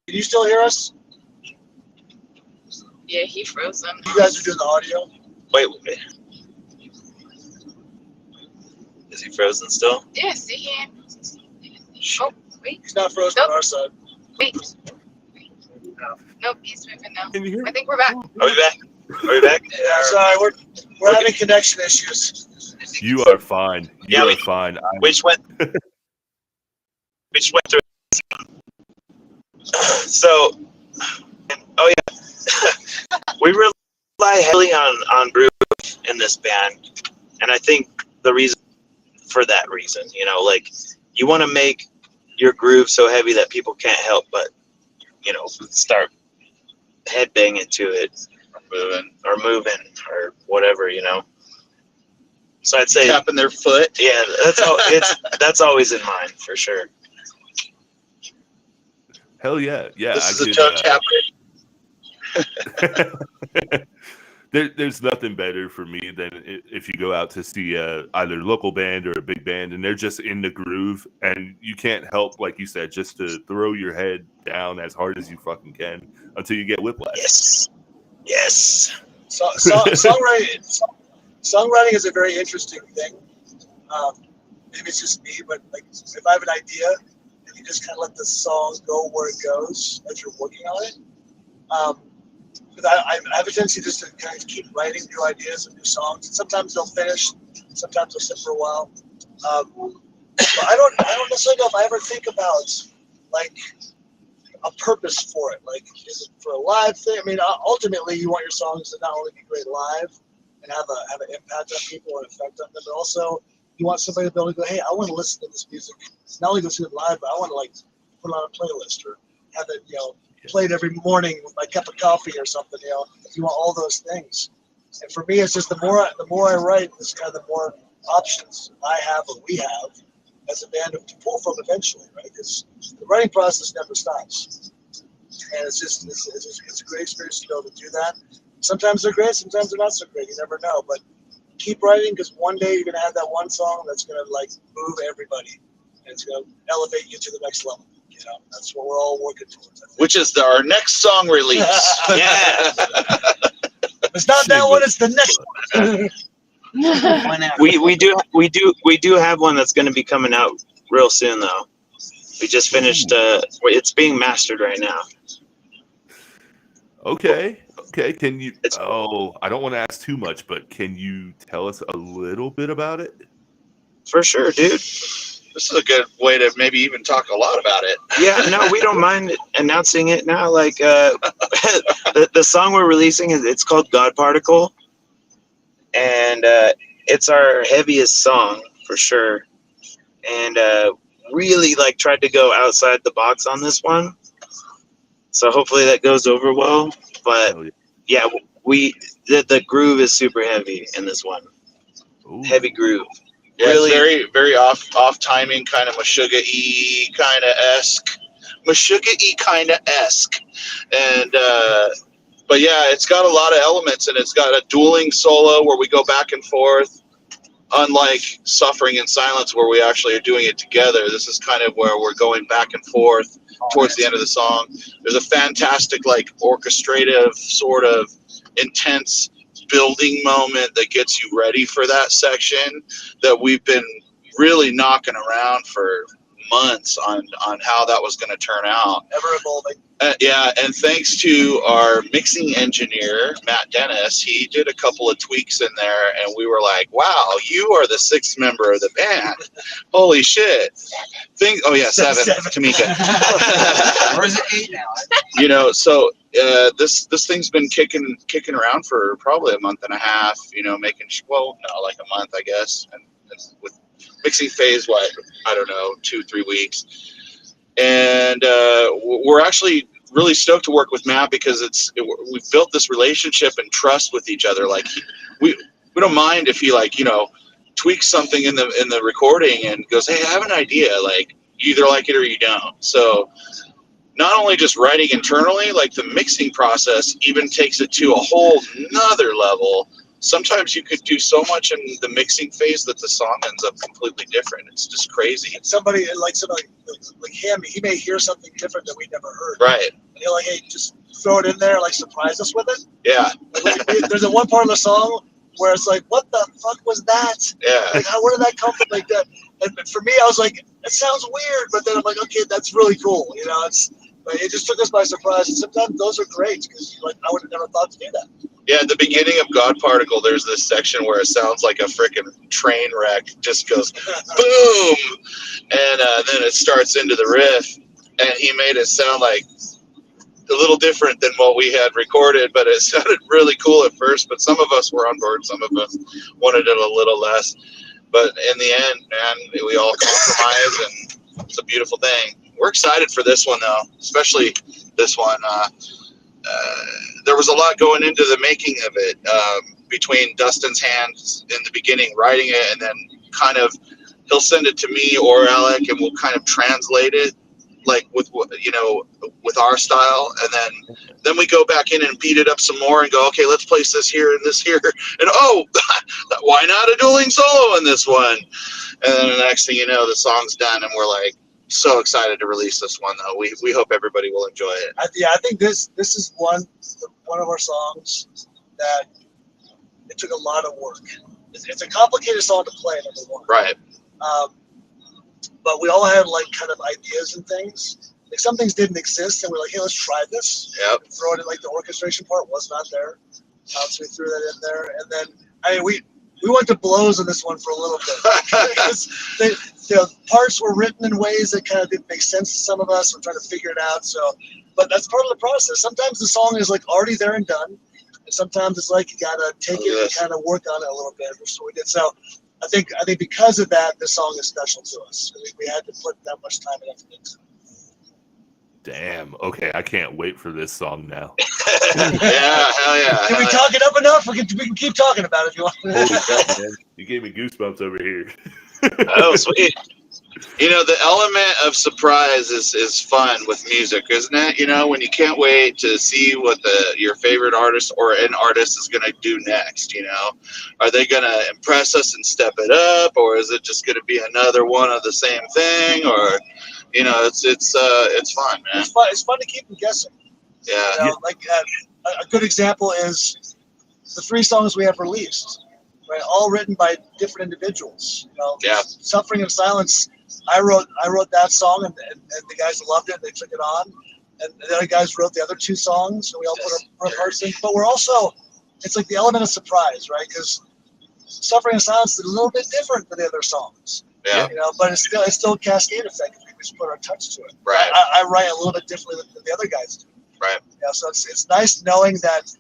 Can you still hear us? Yeah, he frozen. You guys are doing the audio? Wait. Is he frozen still? Yeah, see him. Oh, wait, He's not frozen on our side. wait. Nope, he's moving now. Can you hear I me? think we're back. Are we back? Are we back? Yeah, sorry, we're having connection issues. You are fine. You Yeah, are fine. We just went through. So, oh yeah, we rely heavily on groove in this band, and I think the reason for that reason, like you want to make your groove so heavy that people can't help but, start headbanging to it, or moving, or whatever, So I'd say Tapping their foot. Yeah, that's always in mind for sure. Hell yeah. Yeah. This is a toe tapper. There's nothing better for me than if you go out to see either a local band or a big band and they're just in the groove and you can't help, like you said, just to throw your head down as hard as you fucking can until you get whiplash. Yes. Songwriting is a very interesting thing. Maybe it's just me, but like if I have an idea and you just kind of let the song go where it goes as you're working on it. But I have a tendency just to kind of keep writing new ideas and new songs. And sometimes they'll finish, sometimes they'll sit for a while. But I don't necessarily know if I ever think about like a purpose for it. Like, is it for a live thing? I mean, ultimately, you want your songs to not only be great live and have an impact on people and effect on them, but also you want somebody to be able to go, hey, I want to listen to this music. Not only go see it live, but I want to like put it on a playlist or have it, played every morning with my cup of coffee or something. You want all those things. And for me, it's just the more I write, it's kind of the more options I have or we have as a band to pull from eventually, right? Because the writing process never stops, and it's a great experience to be able to do that. Sometimes they're great, sometimes they're not so great. You never know, but keep writing because one day you're gonna have that one song that's gonna like move everybody, and it's gonna elevate you to the next level. That's what we're all working towards. Which is our next song release. Yeah. It's not that one; it's the next one. We do have one that's going to be coming out real soon though. We just finished. It's being mastered right now. Okay. Can you? I don't want to ask too much, but can you tell us a little bit about it? For sure, dude. This is a good way to maybe even talk a lot about it. Yeah, no, we don't mind announcing it now. Like the song we're releasing it's called God Particle, and it's our heaviest song for sure. And really like tried to go outside the box on this one. So hopefully that goes over well. But yeah, the groove is super heavy in this one. Ooh. Heavy groove. Yeah, Really, it's very, very off timing, kind of Meshuggah-y kind of esque. Meshuggah-y kind of esque. And but yeah, it's got a lot of elements, and it's got a dueling solo where we go back and forth. Unlike Suffering in Silence, where we actually are doing it together, this is kind of where we're going back and forth towards the end of the song. There's a fantastic, like, orchestrative, sort of intense building moment that gets you ready for that section that we've been really knocking around for months on how that was going to turn out. Ever evolving. Yeah, and thanks to our mixing engineer, Matt Dennis, he did a couple of tweaks in there, and we were like, wow, you are the sixth member of the band. Holy shit. Oh, yeah, seven. Tamika. Or is it 8 now? You know, so this thing's been kicking around for probably a month and a half, you know, like a month, I guess. And with mixing phase, I don't know, 2-3 weeks. And we're actually really stoked to work with Matt because we've built this relationship and trust with each other. Like we don't mind if he, like, you know, tweaks something in the recording and goes, hey, I have an idea. Like, you either like it or you don't. So not only just writing internally, like the mixing process even takes it to a whole nother level. Sometimes you could do so much in the mixing phase that the song ends up completely different. It's just crazy. Somebody like him, he may hear something different that we never heard. Right. And you're like, hey, just throw it in there, like surprise us with it. Yeah. There's a one part of the song where it's like, what the fuck was that? Yeah. Like, where did that come from? Like that. And for me, I was like, it sounds weird, but then I'm like, okay, that's really cool. You know, it just took us by surprise. And sometimes those are great because like I would have never thought to do that. Yeah, at the beginning of God Particle, there's this section where it sounds like a freaking train wreck. Just goes boom, and then it starts into the riff, and he made it sound like a little different than what we had recorded, but it sounded really cool at first. But some of us were on board, some of us wanted it a little less. But in the end, man, we all compromise, and it's a beautiful thing. We're excited for this one, though, especially this one. There was a lot going into the making of it, between Dustin's hands in the beginning, writing it, and then kind of he'll send it to me or Alec, and we'll kind of translate it, like with our style, and then we go back in and beat it up some more and go, okay, let's place this here and this here, and why not a dueling solo in this one? And then the next thing you know, the song's done, and we're like, so excited to release this one, though. We hope everybody will enjoy it. I think this is one of our songs that it took a lot of work. It's a complicated song to play, number one. Right. But we all had like kind of ideas and things. Like some things didn't exist, and we're like, hey, let's try this. Yep. And throw it in. Like the orchestration part was not there, so we threw that in there. And then we went to blows on this one for a little bit because the parts were written in ways that kind of didn't make sense to some of us. We're trying to figure it out. So, but that's part of the process. Sometimes the song is like already there and done, and sometimes it's like you gotta take it and kind of work on it a little bit. Which we did. So, I think because of that, this song is special to us. We had to put that much time and effort into it. Damn. Okay, I can't wait for this song now. Yeah, hell yeah. Can we talk it up enough? We can keep talking about it if you want. Holy crap, man. You gave me goosebumps over here. Oh, sweet. You know, the element of surprise is fun with music, isn't it? You know, when you can't wait to see what your favorite artist or an artist is going to do next, you know? Are they going to impress us and step it up, or is it just going to be another one of the same thing? Or, you know, it's fun, man. It's fun to keep them guessing. Yeah. You know, like a good example is the 3 songs we have released, right? All written by different individuals. You know, Yeah. Suffering in Silence. I wrote that song, and the guys loved it. And they took it on, and the other guys wrote the other 2 songs, and we all put our parts in. But we're also, it's like the element of surprise, right? Because Suffering in Silence is a little bit different than the other songs. Yeah. You know, but it's still Cascade effect. We just put our touch to it. Right. I write a little bit differently than the other guys do. Right. Yeah. So it's nice knowing that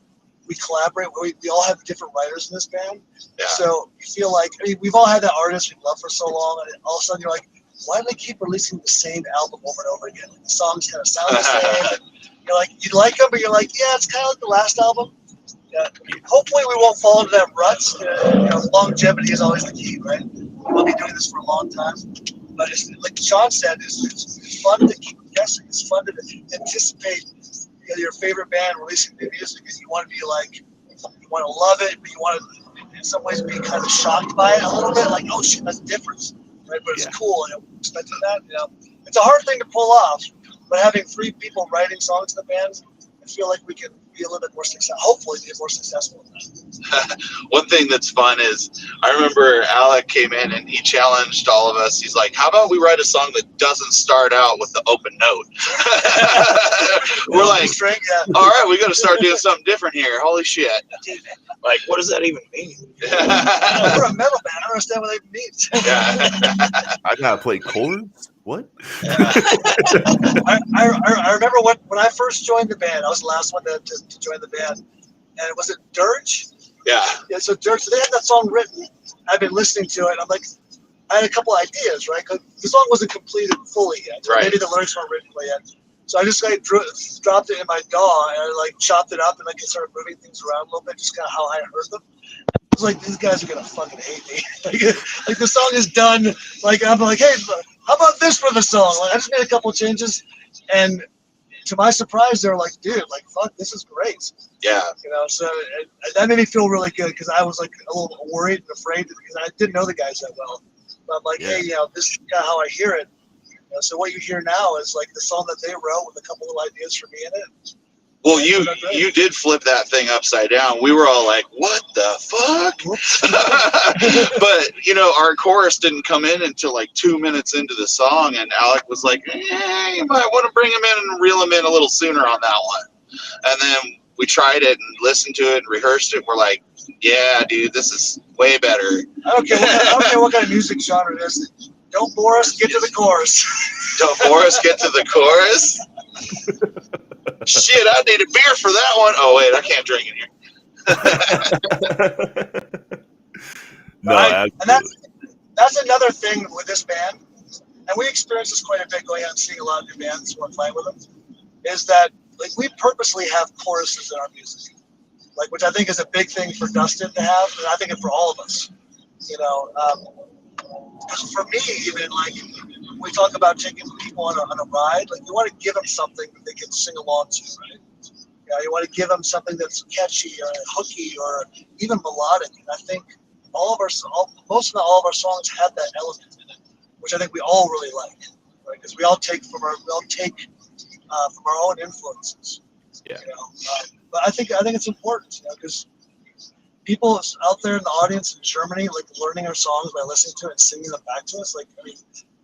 we collaborate. We all have different writers in this band. Yeah. So you feel like, I mean, we've all had that artist we've loved for so long, and all of a sudden you're like, why do they keep releasing the same album over and over again? The songs kind of sound the same. You're like, you like them, but you're like, yeah, it's kind of like the last album. Yeah. Hopefully we won't fall into that rut. You know, longevity is always the key, right? We'll be doing this for a long time. But it's, like Sean said, it's fun to keep guessing. It's fun to anticipate your favorite band releasing new music, because you want to be like, you want to love it, but you want to, in some ways, be kind of shocked by it a little bit. Like, oh shit, that's different, right? But it's cool. You know, expecting that. You know, it's a hard thing to pull off. But having 3 people writing songs in the band, I feel like we can be a little bit more successful. Hopefully, be more successful with that. One thing that's fun is I remember Alec came in and he challenged all of us. He's like, "How about we write a song that doesn't start out with the open note?" We're like, "All right, we got to start doing something different here." Holy shit! Like, what does that even mean? We're a metal band. I don't understand what that even means. Yeah. I gotta play chords. What? I remember when I first joined the band. I was the last one to join the band, and was it Dirge? Yeah. Yeah. So Dirge. So they had that song written. I've been listening to it. I'm like, I had a couple ideas, right? 'Cause the song wasn't completed fully yet. Right. Maybe the lyrics weren't written yet. So I just like dropped it in my DAW and I like chopped it up and like started moving things around a little bit, just kind of how I heard them. I was like, these guys are gonna fucking hate me. like the song is done. Like I'm like, hey, how about this for the song? Like I just made a couple changes, and to my surprise, they're like, dude, like fuck, this is great. Yeah. You know, so that made me feel really good because I was like a little worried and afraid because I didn't know the guys that well. But I'm like, hey, you know, this is kind of how I hear it. You know, so what you hear now is like the song that they wrote with a couple of ideas for me in it. Well, you did flip that thing upside down. We were all like, "What the fuck?" But you know, our chorus didn't come in until like 2 minutes into the song, and Alec was like, "You might want to bring him in and reel him in a little sooner on that one." And then we tried it and listened to it and rehearsed it. We're like, "Yeah, dude, this is way better." I don't care what kind of music genre it is. Don't bore us. Get to the chorus. Don't bore us. Get to the chorus. Shit, I need a beer for that one. Oh wait, I can't drink in here. No, Right? absolutely. And that's another thing with this band, and we experience this quite a bit going out and seeing a lot of new bands when playing with them, is that like we purposely have choruses in our music, like which I think is a big thing for Dustin to have, and I think it for all of us. You know, because for me, even like when we talk about taking people on a ride, like you want to give them something that they can sing along to, right? Yeah, you want to give them something that's catchy or hooky or even melodic. And I think most of all of our songs have that element in it, which I think we all really like, right? Because we all take from our own influences. Yeah. You know, but I think it's important, you know, because people out there in the audience in Germany, like learning our songs by listening to it and singing them back to us, like I mean,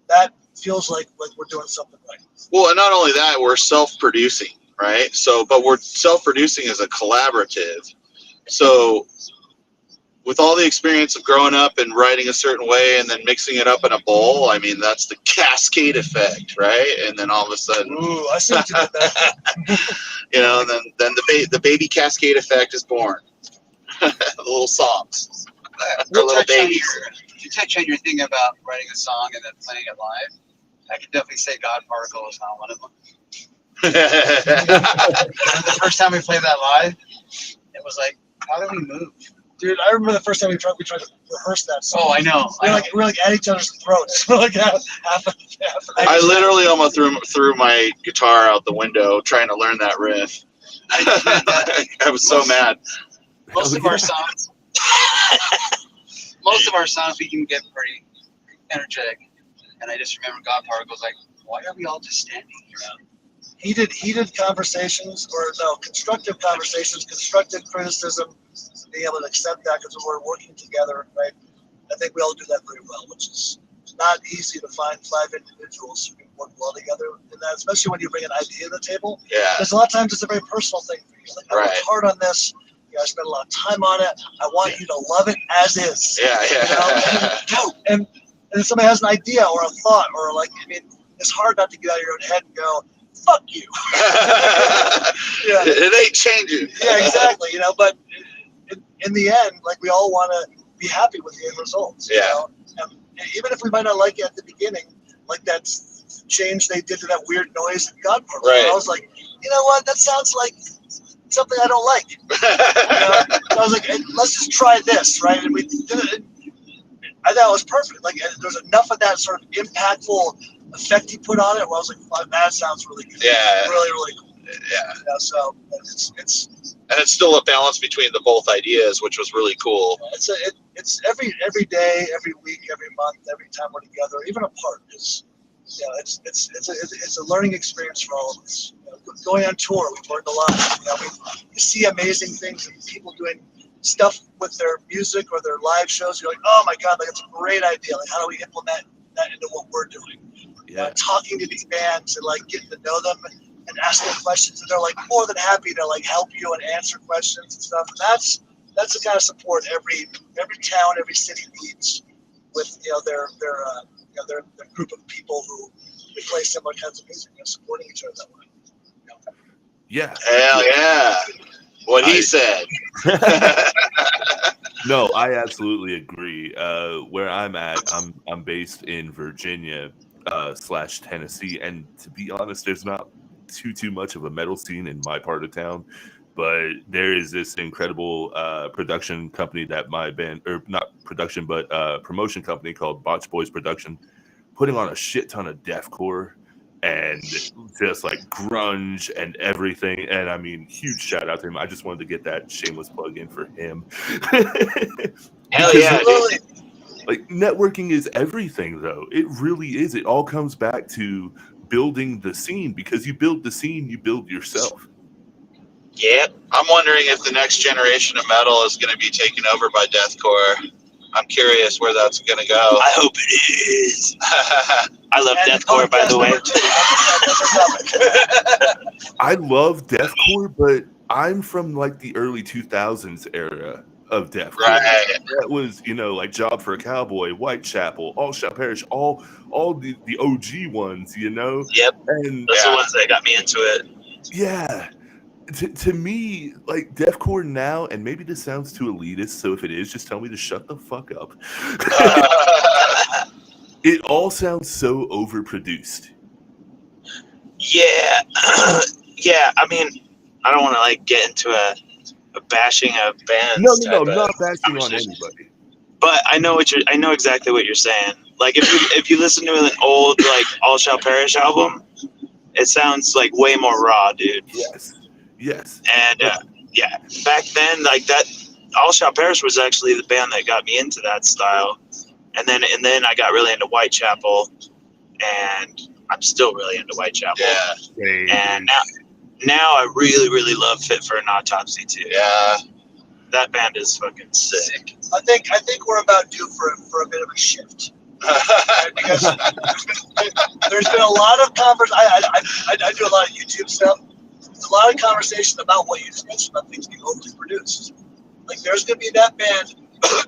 that feels like we're doing something right. Well, and not only that, we're self-producing, right? So, but we're self-producing as a collaborative. So, with all the experience of growing up and writing a certain way and then mixing it up in a bowl, I mean, that's the cascade effect, right? And then all of a sudden, Ooh, I see what you did there. you know, and then the baby cascade effect is born. The little songs, the little babies. To touch on your thing about writing a song and then playing it live, I can definitely say God Particle is not one of them. The first time we played that live, it was like, how do we move? Dude, I remember the first time we tried to rehearse that song. Oh, I know. We're like at each other's throats. We're like half I literally almost threw my guitar out the window trying to learn that riff. I was so mad. Most of our songs, we can get pretty energetic. And I just remember God Particle's like, why are we all just standing here? Heated conversations, or no, constructive conversations, constructive criticism, being able to accept that because we're working together, right? I think we all do that very well, which is not easy to find 5 individuals who can work well together in that, especially when you bring an idea to the table. Yeah. Because a lot of times it's a very personal thing for you. Like, I worked Right. hard on this. You know, I spent a lot of time on it. I want you to love it as is. Yeah. And somebody has an idea or a thought or like, I mean, it's hard not to get out of your own head and go, fuck you. Yeah. It ain't changing. Yeah, exactly. You know, but in the end, like we all want to be happy with the end results. Yeah. You know? And even if we might not like it at the beginning, like that change they did to that weird noise in God Particle. Right. I was like, you know what? That sounds like something I don't like. You know? So I was like, let's just try this, right? And we did it. I thought it was perfect. Like there's enough of that sort of impactful effect he put on it where I was like, wow, that sounds really good. Yeah. Really, really cool. Yeah. You know, so it's And it's still a balance between the both ideas, which was really cool. it's every day, every week, every month, every time we're together, even apart. It's a learning experience for all of us. You going on tour, we've learned a lot. We see amazing things and people doing stuff with their music or their live shows. You're like, oh my God, like it's a great idea. Like, how do we implement that into what we're doing? Yeah. Talking to these bands and like getting to know them and asking questions, and they're like more than happy to like help you and answer questions and stuff. And that's the kind of support every town, every city needs with their group of people who play similar kinds of music, supporting each other that way. Yeah. Hell yeah. What he said. No, I absolutely agree. Where I'm at, I'm based in Virginia / Tennessee, and to be honest, there's not too much of a metal scene in my part of town. But there is this incredible production company that my band, or not production, but promotion company called Botch Boys Production, putting on a shit ton of deathcore and just like grunge and everything. And I mean, huge shout out to him. I just wanted to get that shameless plug in for him. Hell yeah, dude. Like, networking is everything, though. It really is. It all comes back to building the scene, because you build the scene, you build yourself. Yep. I'm wondering if the next generation of metal is going to be taken over by deathcore. I'm curious where that's going to go. I hope it is. I love deathcore, by the way. I love deathcore, but I'm from like the early 2000s era of deathcore. Right. That was, like Job for a Cowboy, Whitechapel, All Shall Perish, all the OG ones, Yep. And those are the ones that got me into it. yeah. To me, like, deathcore now, and maybe this sounds too elitist, so if it is, just tell me to shut the fuck up. It all sounds so overproduced. Yeah. Yeah, I mean, I don't want to like get into a bashing of bands. No, not bashing on anybody. But I know exactly what you're saying. Like if you listen to an old like All Shall Perish album, it sounds like way more raw, dude. Yes. And yeah, back then, like that, All Shall Perish was actually the band that got me into that style. And then I got really into Whitechapel, and I'm still really into Whitechapel. Yeah. And now I really, really love Fit for an Autopsy too. Yeah. That band is fucking sick. I think we're about due for a bit of a shift. Because there's been a lot of conversation. I do a lot of YouTube stuff. There's a lot of conversation about what you just mentioned about things being overly produced. Like, there's going to be that band,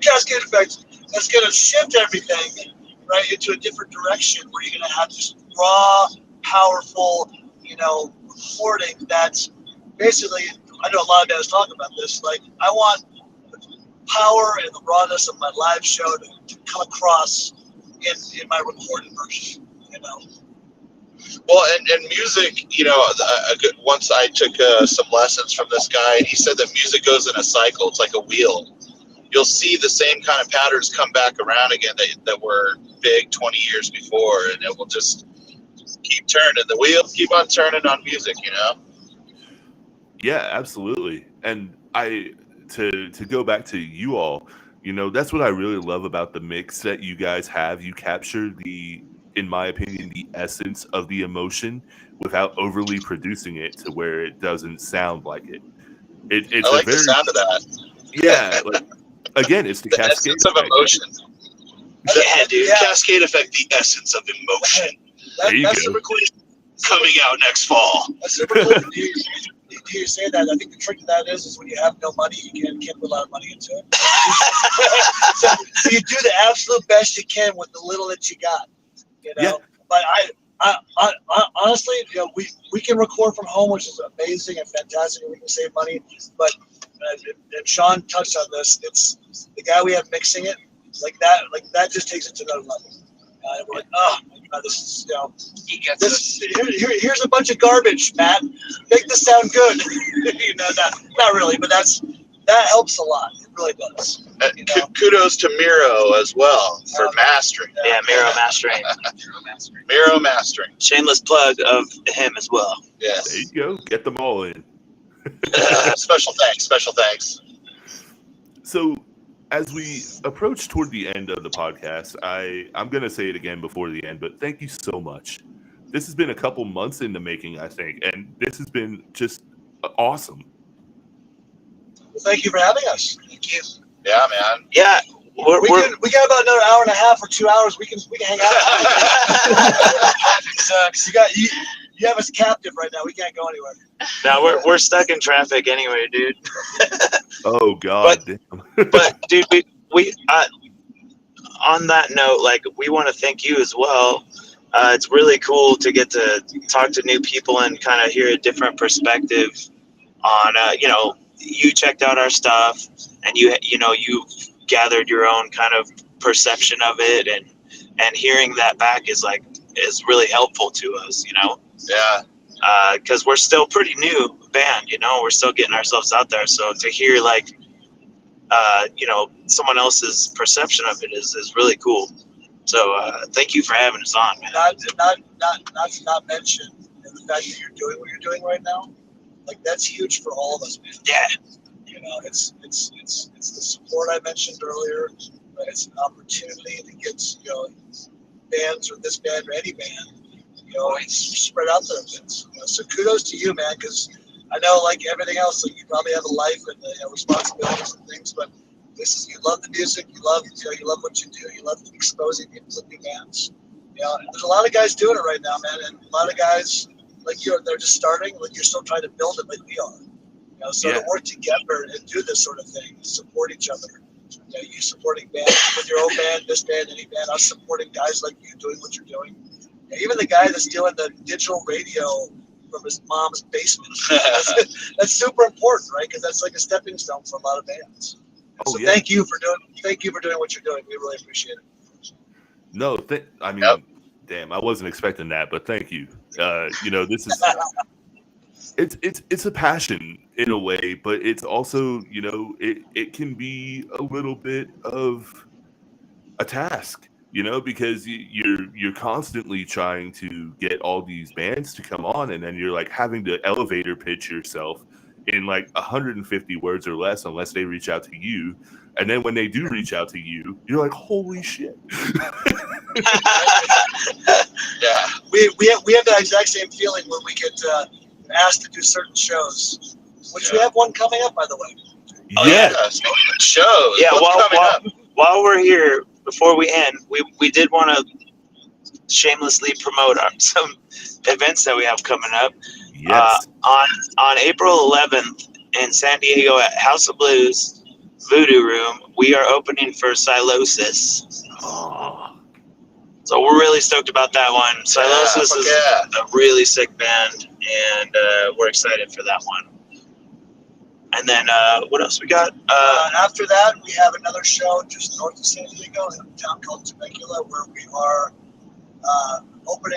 Cascade Effect, that's going to shift everything right into a different direction, where you're going to have this raw, powerful, recording that's basically, I know a lot of guys talk about this, like, I want the power and the rawness of my live show to come across in my recorded version, Well, and music, once I took some lessons from this guy, and he said that music goes in a cycle. It's like a wheel. You'll see the same kind of patterns come back around again that were big 20 years before, and it will just keep turning. The wheel keep on turning on music, Yeah, absolutely. And to go back to you all, that's what I really love about the mix that you guys have. You capture in my opinion, the essence of the emotion without overly producing it to where it doesn't sound like it. It's I like the sound of that. Yeah, like, again, it's the Cascade essence of effect. emotion. Yeah, dude. Cascade Effect, the essence of emotion. There you that's go. super cool. Coming out next fall. That's super cool. Do you say that? I think the trick to that is when you have no money, you can't put a lot of money into it. so you do the absolute best you can with the little that you got. Yeah. But I honestly, we can record from home, which is amazing and fantastic, and we can save money. But and Sean touched on this. It's the guy we have mixing it like that just takes it to another level. We're like, oh my God, this is He gets this. Here's a bunch of garbage, Matt. Make this sound good. Not really, but that helps a lot. It really does. Kudos to Miro as well for mastering. Yeah, Miro mastering. Miro mastering. Shameless plug of him as well. Yes. There you go. Get them all in. Special thanks. So, as we approach toward the end of the podcast, I'm going to say it again before the end, but thank you so much this has been a couple months in the making, I think, and this has been just awesome. Well, thank you for having us. Thank you. Yeah, man. Yeah, We got about another hour and a half or 2 hours. We can hang out. Traffic sucks. You have us captive right now. We can't go anywhere. no, we're stuck in traffic anyway, dude. Oh God, damn. But dude, we on that note, like, we want to thank you as well. It's really cool to get to talk to new people and kind of hear a different perspective on, you checked out our stuff, and you've gathered your own kind of perception of it, and hearing that back is really helpful to us, Yeah. because we're still pretty new band, we're still getting ourselves out there. So to hear someone else's perception of it is really cool. So thank you for having us on, man. Not to mention the fact that you're doing what you're doing right now. Like, that's huge for all of us, man. Yeah. It's the support I mentioned earlier. But it's an opportunity to get bands, or this band, or any band, it's spread out there a bit. So kudos to you, man, because I know, like everything else, like, you probably have a life and responsibilities and things, but you love the music, you love what you do, you love exposing people to new bands. And there's a lot of guys doing it right now, man, and a lot of guys like you, they're just starting. Like, you're still trying to build it, like we are. So to work together and do this sort of thing, support each other. You supporting bands with your own band, this band, any band. Us supporting guys like you doing what you're doing. Even the guy that's doing the digital radio from his mom's basement. That's super important, right? Because that's like a stepping stone for a lot of bands. So thank you for doing what you're doing. We really appreciate it. No, damn, I wasn't expecting that, but thank you. This is it's a passion in a way, but it's also, it can be a little bit of a task, because you're constantly trying to get all these bands to come on, and then you're like having to elevator pitch yourself in like 150 words or less, unless they reach out to you. And then when they do reach out to you, you're like, holy shit. Yeah, we have that exact same feeling when we get asked to do certain shows, which we have one coming up, by the way. Shows. Yeah, What's while we're here, before we end, we did want to shamelessly promote some events that we have coming up. Yes. On April 11th in San Diego at House of Blues Voodoo Room, we are opening for Silosis. Oh. So we're really stoked about that one. Silosis is a really sick band, and we're excited for that one. And then what else we got? After that, we have another show just north of San Diego in a town called Temecula, where we are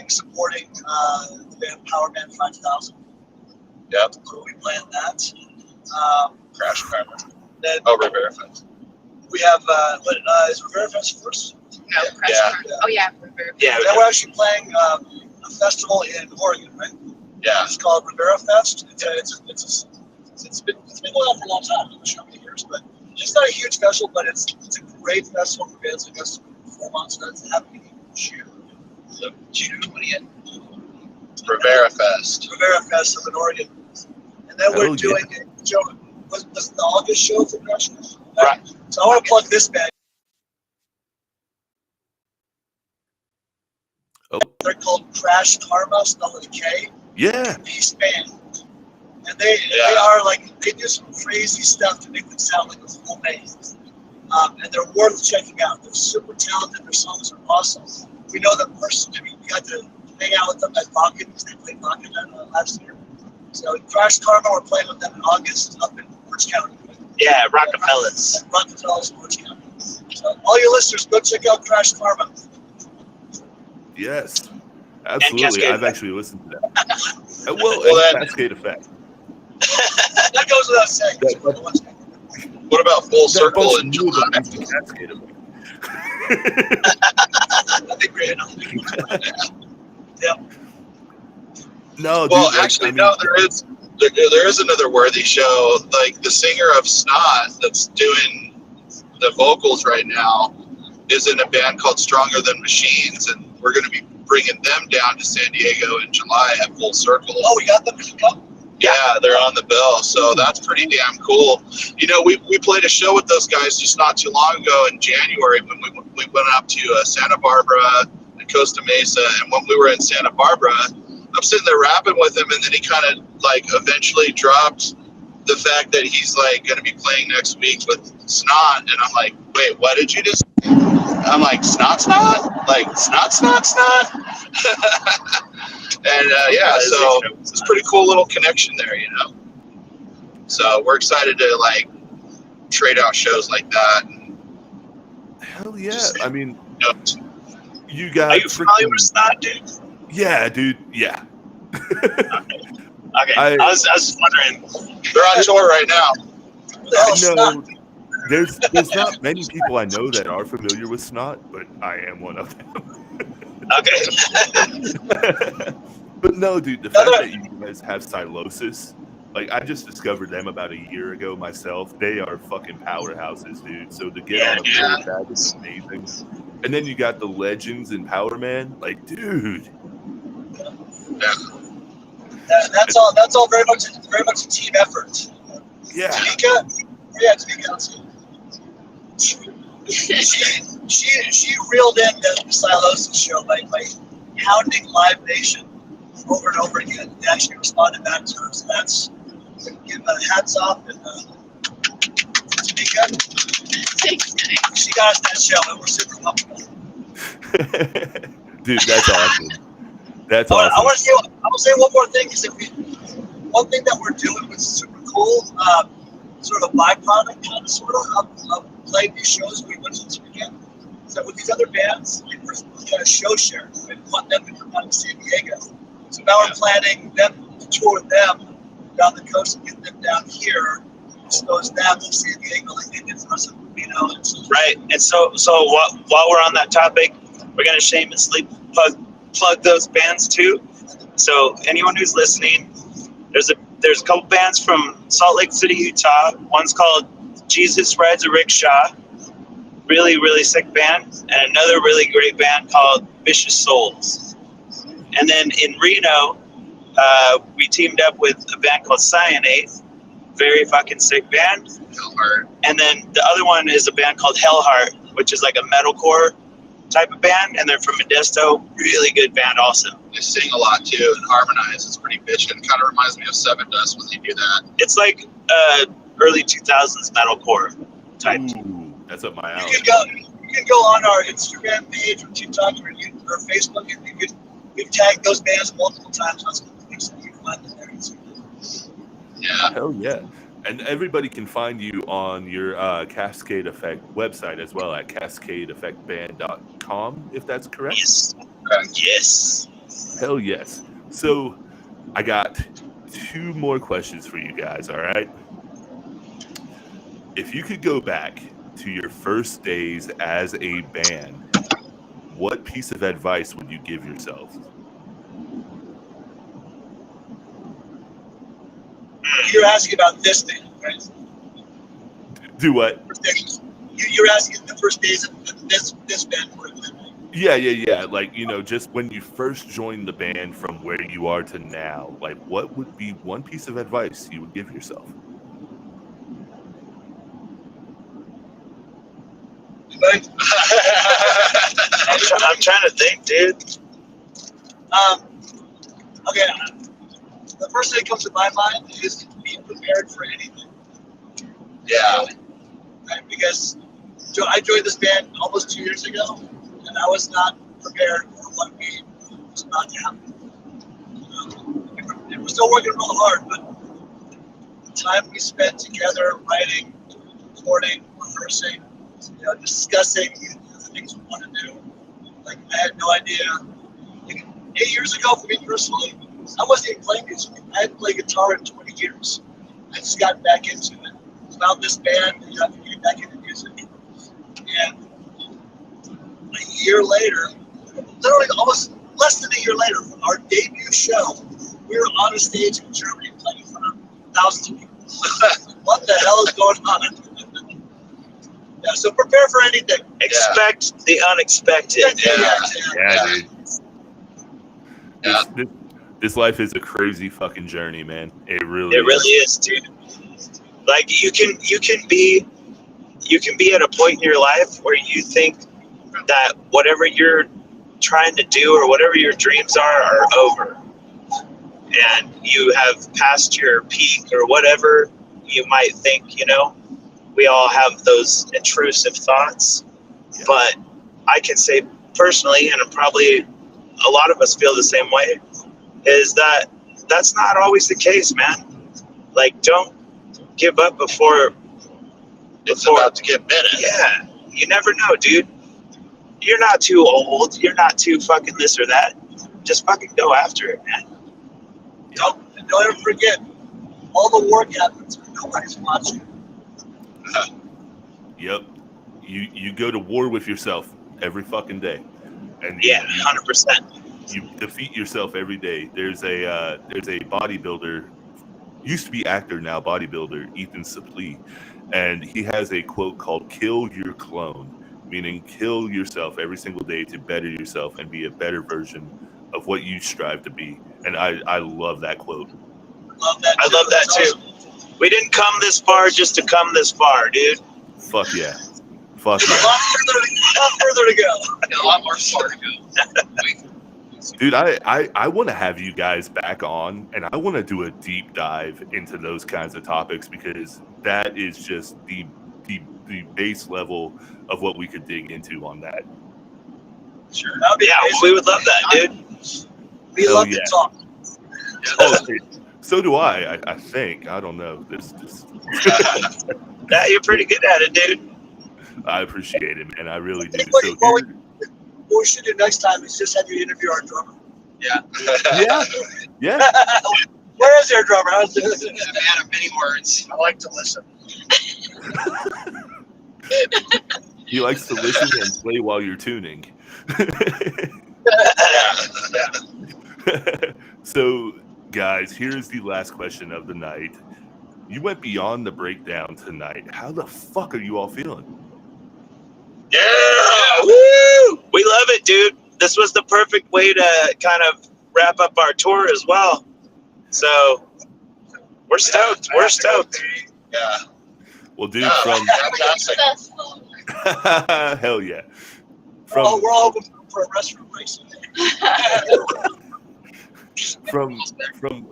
supporting the band Power Band 5000. Yep. So we planned that. Crash Karma. Then Rivera Fest. we have, is Rivera Fest first? No, Crash Yeah. Karma. Oh yeah, Rivera. Yeah, Then we're actually playing a festival in Oregon, right? Yeah. It's called Rivera Fest. It's been going on for a long time, how many years, but it's not a huge festival, but it's a great festival for bands like us to perform on. So that's happening in June. So June 20th. Rivera Fest. Rivera Fest up in Oregon. And then we're doing a show. Was the August show for Crash? Right. So I want to plug this band. Oh. They're called Crash Karma, spelled with a K. Yeah. Peace band. And they are they do some crazy stuff to make them sound like a full band. And they're worth checking out. They're super talented. Their songs are awesome. We know them personally. We got to hang out with them at Bakken because they played Bakken last year. So Crash Karma, we're playing with them in August up in Orange County. Yeah, Rockefellers. Rockefellers, Orange County. So all your listeners, go check out Crash Karma. Yes. Absolutely. I've actually listened to that. Well, Cascade Effect. That goes without saying. What about Full Circle in July? Cascade Effect. I think we're in on it. Yep. No, Well, dude, actually, there is another worthy show. Like the singer of Snot that's doing the vocals right now. is in a band called Stronger Than Machines, and we're going to be bringing them down to San Diego in July at Full Circle. Oh, we got them to come? Yeah, they're on the bill, so that's pretty damn cool. You know, we played a show with those guys just not too long ago in January when we went up to Santa Barbara and Costa Mesa, and when we were in Santa Barbara, I'm sitting there rapping with him, and then he kind of like eventually dropped the fact that he's like going to be playing next week with Snot, and I'm like, wait, what did you just say? I'm like, Snot? Like, Snot? And yeah, so it's a pretty cool little connection there, you know. So we're excited to like trade out shows like that. Hell yeah! I mean, You know, you got. are you familiar with Snot, dude? Yeah, dude. Yeah. Okay, I was wondering. They're on tour right now. No, there's not many people I know that are familiar with Snot, but I am one of them. Okay. But no, dude, the fact that you guys have Silosis, like I just discovered them about a year ago myself. They are fucking powerhouses, dude. So to get on a bill with that is amazing. And then you got the Legends and Power Man, like, dude. That's all very much a team effort. Yeah. Tamika, she reeled in the Silosis show by hounding Live Nation over and over again. They actually responded back to her, so that's give hats off and Tamika. She got us that show, and we're super comfortable. Dude, that's awesome. That's I awesome. want to say one more thing, because one thing that we're doing was super cool, sort of a byproduct of playing these shows we went to this weekend. So with these other bands, we're kind of show share. We want them to come out to San Diego. So now we're planning them to tour with them down the coast and get them down here, expose them to San Diego like they did for us, you know. Right, and so while we're on that topic, we're gonna shamelessly plug those bands too. So anyone who's listening, there's a couple bands from Salt Lake City, Utah. One's called Jesus Rides a Rickshaw, really, really sick band, and another really great band called Vicious Souls. And then in Reno, we teamed up with a band called Cyanate, very fucking sick band. Hellheart. And then the other one is a band called Hellheart, which is like a metalcore type of band, and they're from Modesto. Really good band also. They sing a lot too and harmonize. It's pretty bitchin'. Kind of reminds me of Seven Dust when they do that. It's like early 2000s metalcore type. Ooh, that's up my alley. You can go on our Instagram page or TikTok or Facebook, and we've tagged those bands multiple times. That's cool. You can find them there. Yeah. Hell yeah. And everybody can find you on your Cascade Effect website as well at cascadeeffectband.com, if that's correct. Yes. Yes. Hell yes. So I got 2 more questions for you guys, all right? If you could go back to your first days as a band, what piece of advice would you give yourself? You're asking about this band, right? Do what? You're asking the first days of this band. Yeah. Like, you know, just when you first joined the band from where you are to now, like, what would be one piece of advice you would give yourself? Right? I'm trying to think, dude. Okay. The first thing that comes to my mind is to be prepared for anything. Yeah. Right? Because I joined this band almost 2 years ago, and I was not prepared for what was about to happen. We're still working real hard, but the time we spent together writing, recording, rehearsing, discussing the things we want to do, like I had no idea. Like 8 years ago, for me personally, I wasn't even playing music. I hadn't played guitar in 20 years. I just got back into it. Found this band and got me back into music. And a year later, literally almost less than a year later, from our debut show, we were on a stage in Germany playing in front of thousands of people. What the hell is going on? Yeah, so prepare for anything. Expect the unexpected. Yeah, dude. Yeah. This life is a crazy fucking journey, man. It really It really is, dude. Like you can be at a point in your life where you think that whatever you're trying to do or whatever your dreams are over, and you have passed your peak or whatever you might think. We all have those intrusive thoughts, but I can say personally, and probably a lot of us feel the same way, is that that's not always the case, man. Like, don't give up before It's about to get better. Yeah, you never know, dude. You're not too old. You're not too fucking this or that. Just fucking go after it, man. Don't ever forget, all the work happens when nobody's watching. Yep. You go to war with yourself every fucking day, and Yeah, 100%. you defeat yourself every day. There's a bodybuilder, used to be actor, now bodybuilder, Ethan Suplee, and he has a quote called "Kill your clone," meaning kill yourself every single day to better yourself and be a better version of what you strive to be. And I love that quote. I love that too. We didn't come this far just to come this far, dude. Fuck yeah. Fuck A yeah. lot further to go. And a lot more far to go. Dude, I want to have you guys back on, and I want to do a deep dive into those kinds of topics, because that is just the base level of what we could dig into on that. Sure. That'd be amazing. We would love that, dude. We Hell love yeah. to talk. Oh, so do I think. I don't know. Yeah, you're pretty good at it, dude. I appreciate it, man. I really do. What So we should do next time is just have you interview our drummer. yeah. Where is your drummer? A man of many words. I like to listen. He likes to listen and play while you're tuning. So, guys, here's the last question of the night. You went beyond the breakdown tonight. How the fuck are you all feeling? Yeah, woo! We love it, dude. This was the perfect way to kind of wrap up our tour as well. So we're stoked. We're stoked. Yeah. Well, dude, Fantastic. hell yeah. We're all hoping for a restroom race. From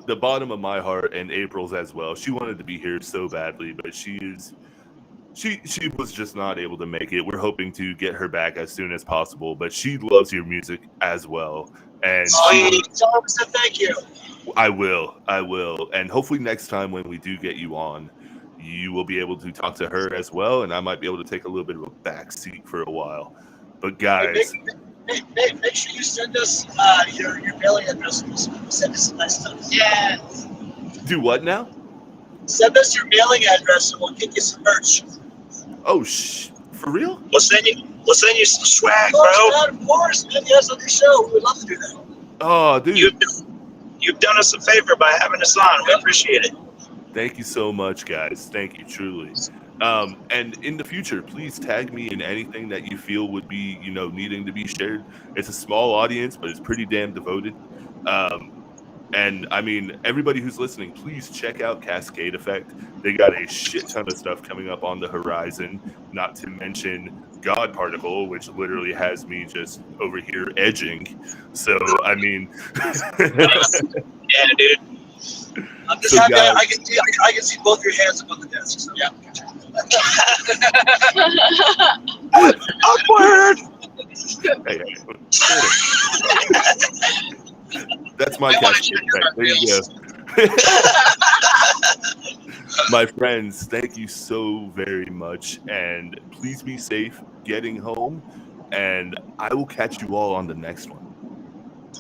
the bottom of my heart, and April's as well. She wanted to be here so badly, but she was just not able to make it. We're hoping to get her back as soon as possible, but she loves your music as well. And Tell her to thank you. I will. And hopefully next time when we do get you on, you will be able to talk to her as well, and I might be able to take a little bit of a back seat for a while. But guys, make sure you send us your mailing address. Send us some nice stuff. Yes. do what now? Send us your mailing address and we'll get you some merch. Oh, for real? We'll send you some swag, Of course, bro. man, of course, man. Yes, on your show. We would love to do that. Oh, dude. You've done us a favor by having us on. We appreciate it. Thank you so much, guys. Thank you, truly. And in the future, please tag me in anything that you feel would be, needing to be shared. It's a small audience, but it's pretty damn devoted. And I mean, everybody who's listening, please check out Cascade Effect. They got a shit ton of stuff coming up on the horizon, not to mention God Particle, which literally has me just over here edging. So, I mean... Yeah, dude. I'm just happy I can see both your hands above the desk. So. Yeah. Awkward. Hey. That's my Cascade Effect. There you go. My friends, thank you so very much, and please be safe getting home, and I will catch you all on the next one.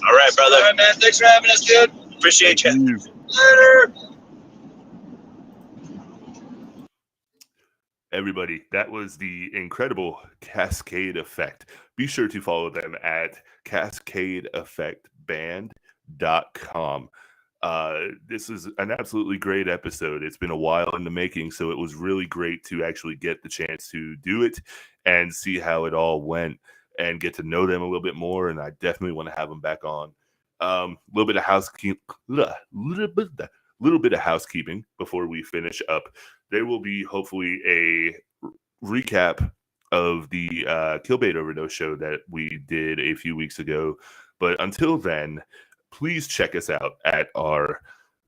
All right, brother. All right, man. Thanks for having us, dude. Appreciate you. Later. Everybody, that was the incredible Cascade Effect. Be sure to follow them at cascadeeffectband.com. This is an absolutely great episode. It's been a while in the making, so it was really great to actually get the chance to do it and see how it all went and get to know them a little bit more. And I definitely want to have them back on. Little bit of housekeeping before we finish up. There will be hopefully a recap of the Killbait Overdose show that we did a few weeks ago. But until then, please check us out at our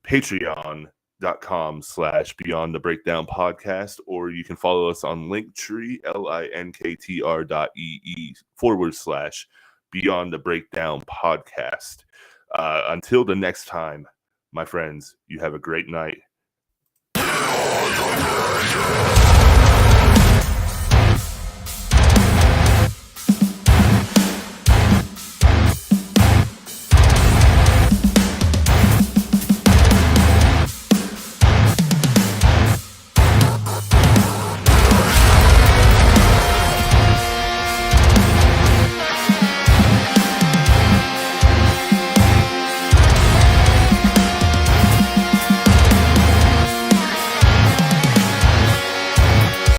patreon.com/Beyond the Breakdown podcast, or you can follow us on Linktree, linktr.ee/Beyond the Breakdown podcast. Until the next time, my friends, you have a great night.